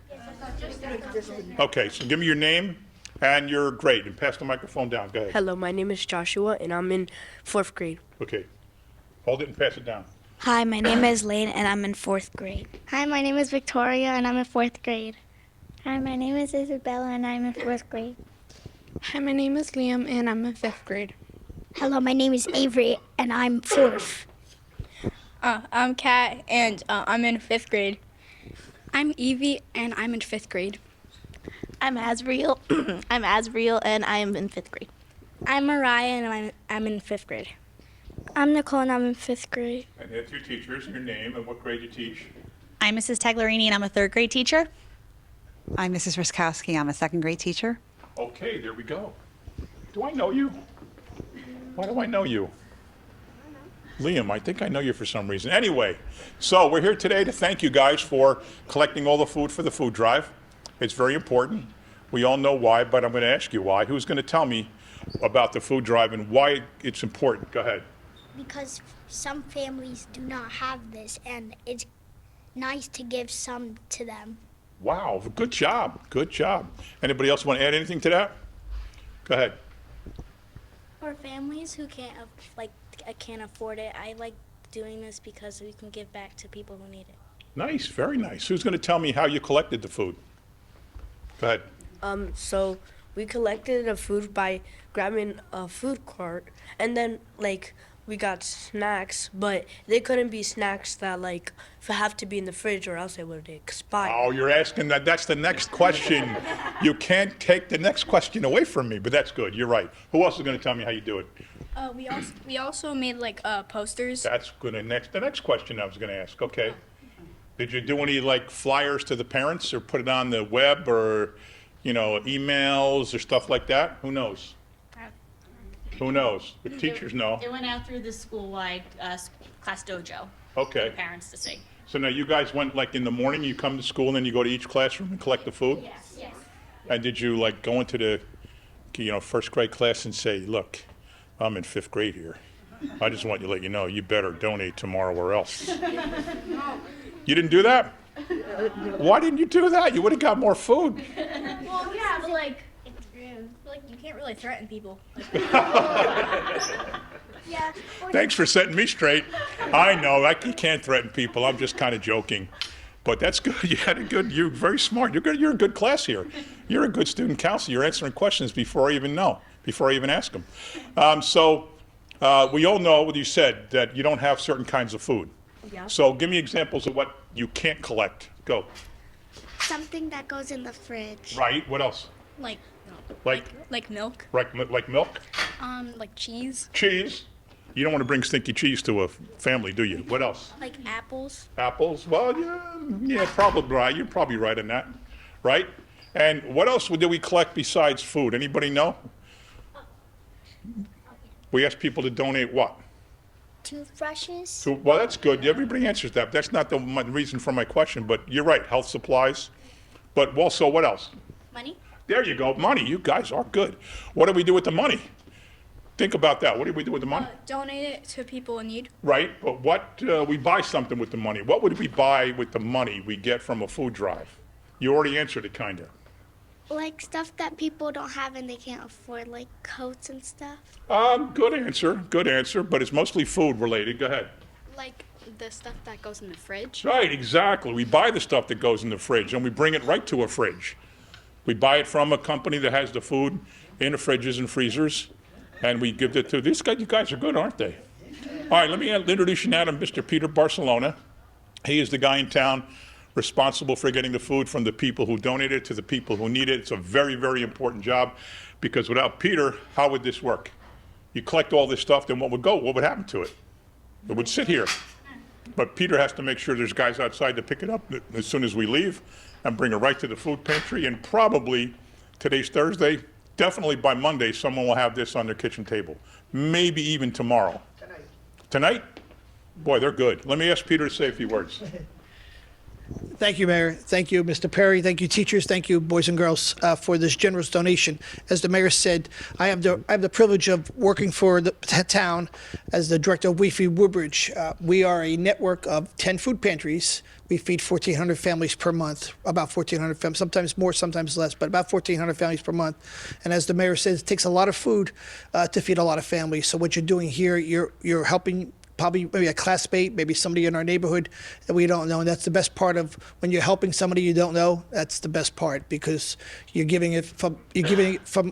Okay, so give me your name and your grade and pass the microphone down. Go ahead. Hello, my name is Joshua, and I'm in 4th grade. Okay. Hold it and pass it down. Hi, my name is Lane, and I'm in 4th grade. Hi, my name is Victoria, and I'm in 4th grade. Hi, my name is Isabella, and I'm in 4th grade. Hi, my name is Liam, and I'm in 5th grade. Hello, my name is Avery, and I'm 4th. I'm Kat, and I'm in 5th grade. I'm Evie, and I'm in 5th grade. I'm Asriel. I'm Asriel, and I am in 5th grade. I'm Mariah, and I'm in 5th grade. I'm Nicole, and I'm in 5th grade. And that's your teachers, your name, and what grade you teach. I'm Mrs. Taglerini, and I'm a 3rd grade teacher. I'm Mrs. Ruskowski. I'm a 2nd grade teacher. Okay, there we go. Do I know you? Why do I know you? Liam, I think I know you for some reason. Anyway, so we're here today to thank you guys for collecting all the food for the food drive. It's very important. We all know why, but I'm going to ask you why. Who's going to tell me about the food drive and why it's important? Go ahead. Because some families do not have this, and it's nice to give some to them. Wow, good job. Good job. Anybody else want to add anything to that? Go ahead. For families who can't afford it, I like doing this because we can give back to people who need it. Nice, very nice. Who's going to tell me how you collected the food? Go ahead. So we collected the food by grabbing a food cart, and then we got snacks, but they couldn't be snacks that like have to be in the fridge or else they would expire. Oh, you're asking that. That's the next question. You can't take the next question away from me, but that's good. You're right. Who else is going to tell me how you do it? We also made like posters. That's good. The next question I was going to ask. Okay. Did you do any like flyers to the parents or put it on the web or, emails or stuff like that? Who knows? Who knows? The teachers know. It went out through the school-wide class dojo. Okay. For parents to see. So now you guys went like in the morning, you come to school and then you go to each classroom and collect the food? Yes. And did you like go into the, first grade class and say, look, I'm in 5th grade here. I just want you to let you know, you better donate tomorrow or else. You didn't do that? Why didn't you do that? You would have got more food. Well, yeah, but like you can't really threaten people. Yeah. Thanks for setting me straight. I know, you can't threaten people. I'm just kind of joking. But that's good. You're very smart. You're a good class here. You're a good student counselor. You're answering questions before I even ask them. We all know what you said, that you don't have certain kinds of food. Yeah. So give me examples of what you can't collect. Go. Something that goes in the fridge. Right. What else? Like milk. Like milk? Like cheese. Cheese. You don't want to bring stinky cheese to a family, do you? What else? Like apples. Apples? Well, yeah, probably right. You're probably right on that. Right? And what else do we collect besides food? Anybody know? We ask people to donate what? Toothbrushes. Well, that's good. Everybody answers that. That's not the reason for my question, but you're right. Health supplies. But also, what else? Money. There you go. Money. You guys are good. What do we do with the money? Think about that. What do we do with the money? Donate it to people in need. Right. But we buy something with the money. What would we buy with the money we get from a food drive? You already answered it, kind of. Like stuff that people don't have and they can't afford, like coats and stuff. Good answer, but it's mostly food related. Go ahead. Like the stuff that goes in the fridge. Right, exactly. We buy the stuff that goes in the fridge and we bring it right to a fridge. We buy it from a company that has the food in the fridges and freezers, and we give it to this guy. You guys are good, aren't they? All right, let me introduce you now to Mr. Peter Barcelona. He is the guy in town responsible for getting the food from the people who donate it to the people who need it. It's a very, very important job, because without Peter, how would this work? You collect all this stuff, then what would happen to it? It would sit here. But Peter has to make sure there's guys outside to pick it up as soon as we leave and bring it right to the food pantry. And probably, today's Thursday, definitely by Monday, someone will have this on their kitchen table. Maybe even tomorrow. Tonight? Boy, they're good. Let me ask Peter to say a few words. Thank you, Mayor. Thank you, Mr. Perry. Thank you, teachers. Thank you, boys and girls, for this generous donation. As the mayor said, I have the privilege of working for the town as the director of We Feed Woodbridge. We are a network of 10 food pantries. We feed 1,400 families per month, about 1,400 families, sometimes more, sometimes less, but about 1,400 families per month. And as the mayor says, it takes a lot of food to feed a lot of families. So what you're doing here, you're helping probably maybe a classmate, maybe somebody in our neighborhood that we don't know. And that's the best part of when you're helping somebody you don't know. That's the best part, because you're giving it from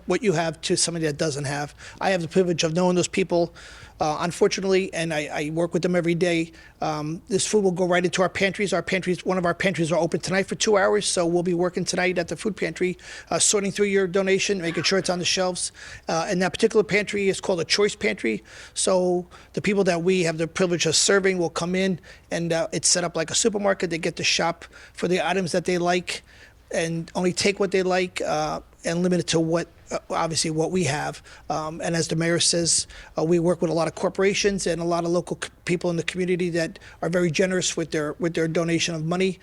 what you have to somebody that doesn't have. I have the privilege of knowing those people, unfortunately, and I work with them every day. This food will go right into our pantries. One of our pantries are open tonight for 2 hours, so we'll be working tonight at the food pantry, sorting through your donation, making sure it's on the shelves. And that particular pantry is called a choice pantry. So the people that we have the privilege of serving will come in, and it's set up like a supermarket. They get to shop for the items that they like and only take what they like, and limit it to what we have. And as the mayor says, we work with a lot of corporations and a lot of local people in the community that are very generous with their donation of money.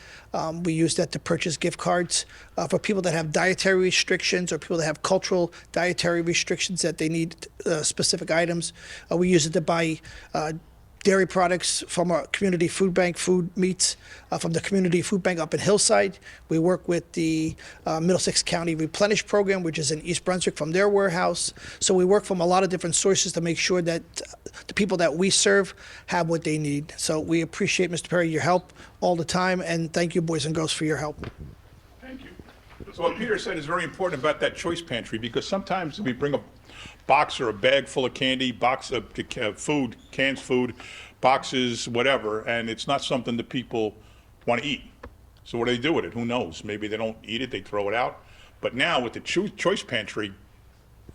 We use that to purchase gift cards for people that have dietary restrictions or people that have cultural dietary restrictions that they need specific items. We use it to buy dairy products from our community food bank, food meats from the community food bank up in Hillside. We work with the Middlesex County Replenish Program, which is in East Brunswick, from their warehouse. So we work from a lot of different sources to make sure that the people that we serve have what they need. So we appreciate, Mr. Perry, your help all the time, and thank you, boys and girls, for your help. Thank you. So what Peter said is very important about that choice pantry, because sometimes we bring box or a bag full of candy, box of food, cans food, boxes, whatever, and it's not something that people want to eat. So what do they do with it? Who knows? Maybe they don't eat it, they throw it out. But now with the choice pantry,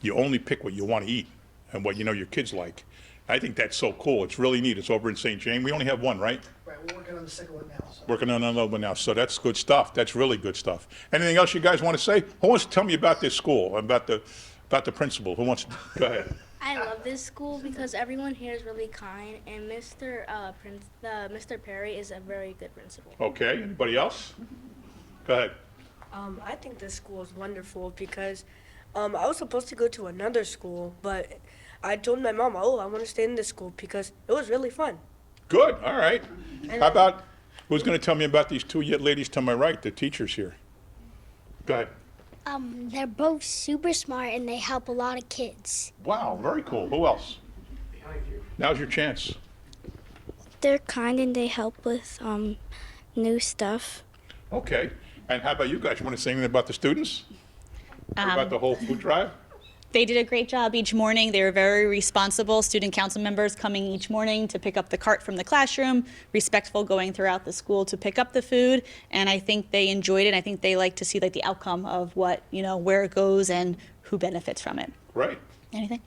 you only pick what you want to eat and what you know your kids like. I think that's so cool. It's really neat. It's over in St. James. We only have one, right? Right, we're working on the second one now. So. Working on another one now. So that's good stuff. That's really good stuff. Anything else you guys want to say? Who wants to tell me about this school, about the principal? Who wants to? Go ahead. I love this school because everyone here is really kind, and Mr. Perry is a very good principal. Okay. Anybody else? Go ahead. I think this school is wonderful because I was supposed to go to another school, but I told my mom, I want to stay in this school because it was really fun. Good. All right. How about, who's going to tell me about these two ladies to my right, the teachers here? Go ahead. They're both super smart and they help a lot of kids. Wow, very cool. Who else? Now's your chance. They're kind and they help with new stuff. Okay. And how about you guys? You want to say anything about the students? Or about the whole food drive? They did a great job each morning. They were very responsible student council members coming each morning to pick up the cart from the classroom, respectful going throughout the school to pick up the food. And I think they enjoyed it. I think they like to see like the outcome of what, where it goes and who benefits from it. Right. Anything?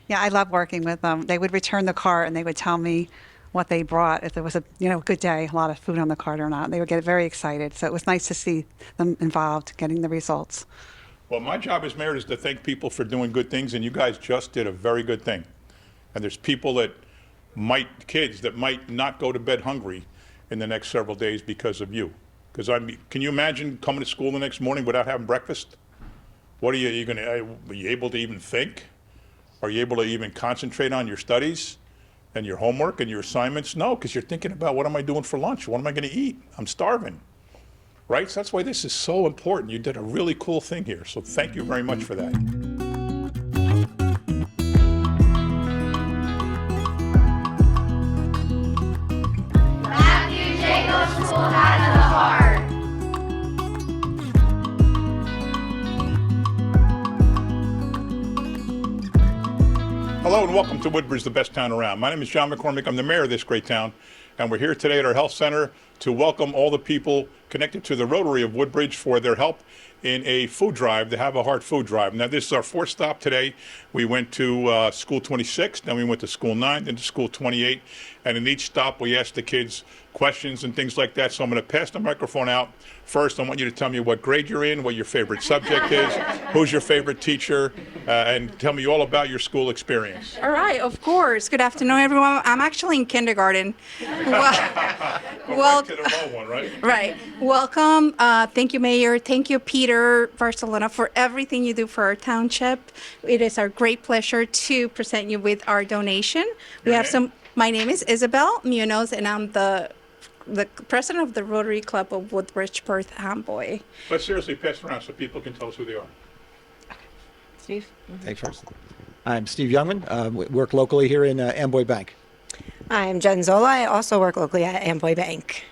Yeah, I love working with them. They would return the cart and they would tell me what they brought, if there was a good day, a lot of food on the cart or not. They would get very excited. So it was nice to see them involved, getting the results. Well, my job as mayor is to thank people for doing good things, and you guys just did a very good thing. And there's people kids that might not go to bed hungry in the next several days because of you. Because can you imagine coming to school the next morning without having breakfast? What are you able to even think? Are you able to even concentrate on your studies and your homework and your assignments? No, because you're thinking about, what am I doing for lunch? What am I going to eat? I'm starving. Right? So that's why this is so important. You did a really cool thing here. So thank you very much for that. Matthew Jago School has a heart. Hello and welcome to Woodbridge, the best town around. My name is John McCormick. I'm the mayor of this great town, and we're here today at our health center to welcome all the people connected to the Rotary of Woodbridge for their help in a food drive, the Have a Heart food drive. Now, this is our fourth stop today. We went to School 26, then we went to School 9, then to School 28, and in each stop we asked the kids questions and things like that. So I'm going to pass the microphone out. First, I want you to tell me what grade you're in, what your favorite subject is, who's your favorite teacher, and tell me all about your school experience. All right, of course. Good afternoon, everyone. I'm actually in kindergarten. Well, right to the low one, right? Right. Welcome. Thank you, Mayor. Thank you, Peter Barcelona, for everything you do for our township. It is our great pleasure to present you with our donation. My name is Isabel Munoz, and I'm the president of the Rotary Club of Woodbridge, Perth, Amboy. Let's seriously pass it around so people can tell us who they are. Steve? Thanks, first. I'm Steve Youngman. We work locally here in Amboy Bank. I'm Jen Zola. I also work locally at Amboy Bank.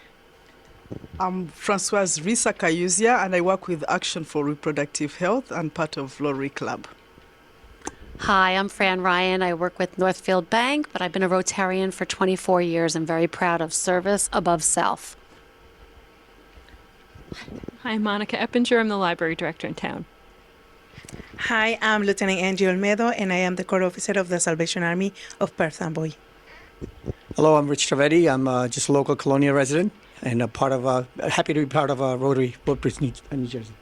I'm Francoise Risa Kayuzia, and I work with Action for Reproductive Health and part of Rotary Club. Hi, I'm Fran Ryan. I work with Northfield Bank, but I've been a Rotarian for 24 years. I'm very proud of service above self. Hi, I'm Monica Eppinger. I'm the library director in town. Hi, I'm Lieutenant Angie Olmedo, and I am the court officer of the Salvation Army of Perth Amboy. Hello, I'm Rich Trivedi. I'm just a local Colonial resident and happy to be part of Rotary Woodbridge, New Jersey.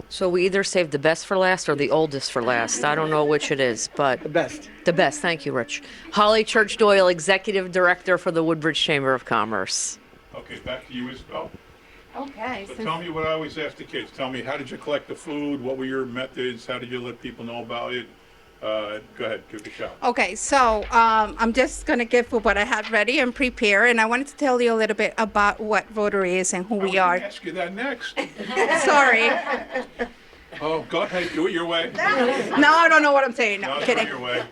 So we either saved the best for last or the oldest for last. I don't know which it is, but... The best. The best. Thank you, Rich. Holly Church Doyle, Executive Director for the Woodbridge Chamber of Commerce. Okay, back to you, Isabel. Okay. So tell me what I always ask the kids. Tell me, how did you collect the food? What were your methods? How did you let people know about it? Go ahead, give it a shot. Okay, so I'm just going to give what I had ready and prepare, and I wanted to tell you a little bit about what Rotary is and who we are. I'll ask you that next. Sorry. Oh, go ahead, do it your way. No, I don't know what I'm saying. No, I'm kidding. Your way.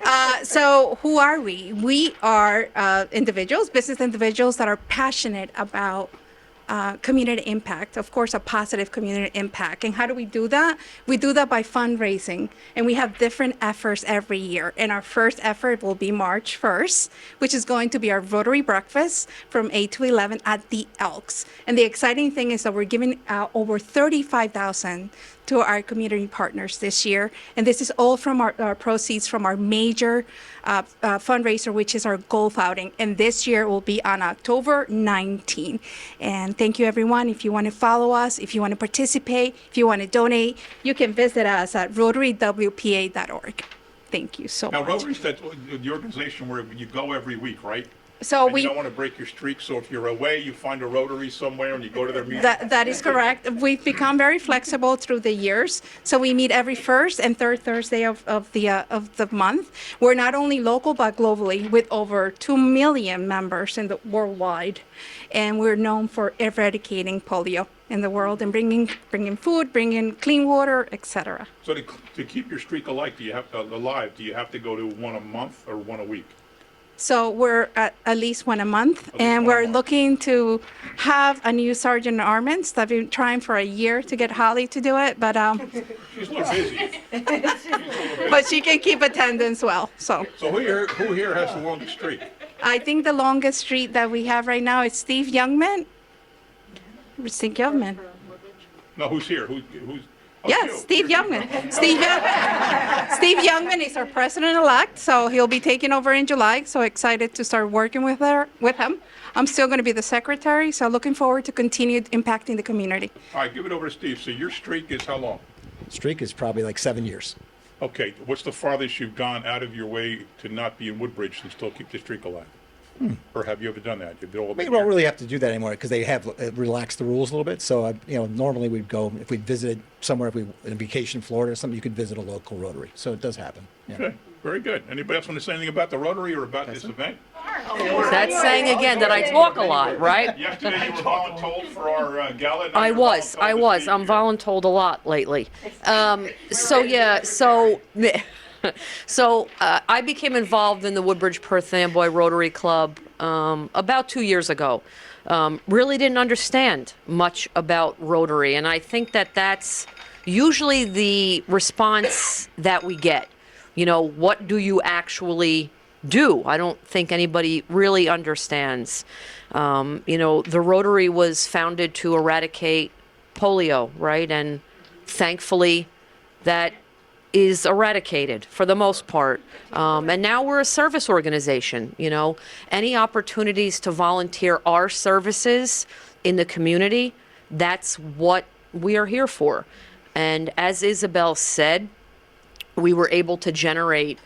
So who are we? We are individuals, business individuals that are passionate about community impact, of course, a positive community impact. And how do we do that? We do that by fundraising, and we have different efforts every year. And our first effort will be March 1st, which is going to be our Rotary Breakfast from 8 to 11 at the Elks. And the exciting thing is that we're giving out over $35,000 to our community partners this year. And this is all from our proceeds from our major fundraiser, which is our golf outing. And this year will be on October 19. And thank you, everyone. If you want to follow us, if you want to participate, if you want to donate, you can visit us at rotarywpa.org. Thank you so Now, much. Rotary's the organization where you go every week, right? So And we. you don't want to break your streak, so if you're away, you find a Rotary somewhere and you go to their meeting. That is correct. We've become very flexible through the years. So we meet every first and third Thursday of the month. We're not only local but globally, with over 2 million members in the worldwide, and we're known for eradicating polio in the world and bringing food, bringing clean water, etc. So to keep your streak alive, do you have to go to one a month or one a week? So we're at least one a month, and we're looking to have a new sergeant armaments. I've been trying for a year to get Holly to do it, but She's a little busy. but she can keep attendance well. So So who here has the longest streak? I think the longest street that we have right now is Steve Youngman. Steve Youngman. No, who's here? Who's? Oh, Yes, you. Steve Youngman. Steve Youngman is our president-elect, so he'll be taking over in July. So excited to start working with him. I'm still going to be the secretary, so looking forward to continue impacting the community. All right, give it over to Steve. So your streak is how long? Streak is probably like 7 years. Okay, what's the farthest you've gone out of your way to not be in Woodbridge and still keep the streak alive? Or have you ever done that? You've all We been don't here. really have to do that anymore because they have relaxed the rules a little bit. So, normally we'd go, if we visited somewhere, if we in vacation, Florida or something, you could visit a local Rotary. So it does happen. Yeah. Okay, very good. Anybody else want to say anything about the Rotary or about this event? That's saying again that I talk a lot, right? Yesterday you were voluntold for our gala. Now I you're was. voluntold I'm voluntold a lot lately. So I became involved in the Woodbridge Perth Amboy Rotary Club about 2 years ago. Really didn't understand much about Rotary, and I think that that's usually the response that we get. What do you actually do? I don't think anybody really understands. The Rotary was founded to eradicate polio, right? And thankfully, that is eradicated for the most part. And now we're a service organization. Any opportunities to volunteer our services in the community, that's what we are here for. And as Isabel said, we were able to generate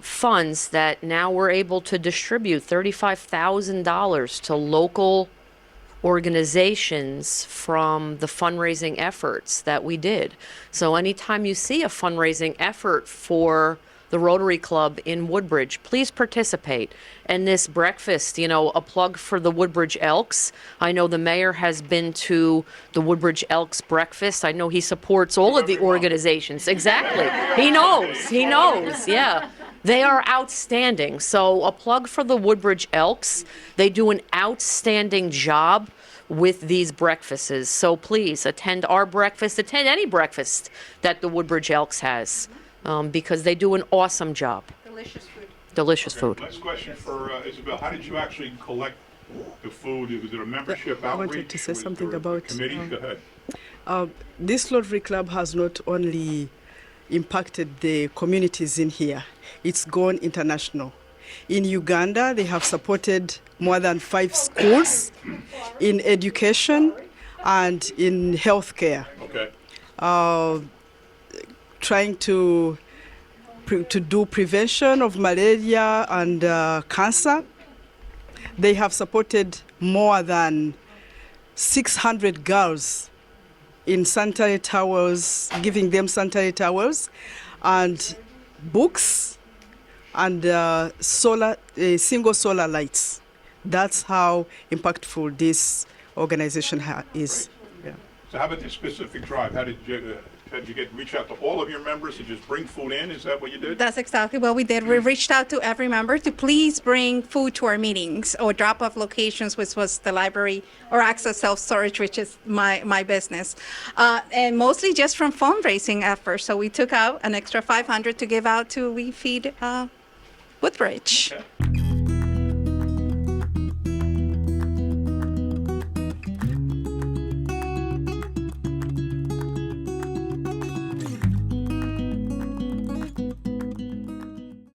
funds that now we're able to distribute $35,000 to local organizations from the fundraising efforts that we did. So anytime you see a fundraising effort for the Rotary Club in Woodbridge, please participate. And this breakfast, a plug for the Woodbridge Elks. I know the mayor has been to the Woodbridge Elks breakfast. I know he supports all of the organizations. Exactly. He knows, yeah. They are outstanding. So a plug for the Woodbridge Elks. They do an outstanding job with these breakfasts. So please attend our breakfast, attend any breakfast that the Woodbridge Elks has, because they do an awesome job. Delicious food. Next question for Isabel. How did you actually collect the food? Was it a membership outreach? I wanted to say something about committee. Go ahead. This Rotary Club has not only impacted the communities in here, it's gone international. In Uganda, they have supported more than 5 schools in education and in healthcare. Okay. Trying to do prevention of malaria and cancer. They have supported more than 600 girls in sanitary towels, giving them sanitary towels and books and single solar lights. That's how impactful this organization is. Yeah. So how about the specific drive? How did you Did you reach out to all of your members to just bring food in? Is that what you did? That's exactly what we did. We reached out to every member to please bring food to our meetings or drop-off locations, which was the library, or Access Self-Storage, which is my business. And mostly just from fundraising efforts. So we took out an extra $500 to give out to We Feed Woodbridge. Okay.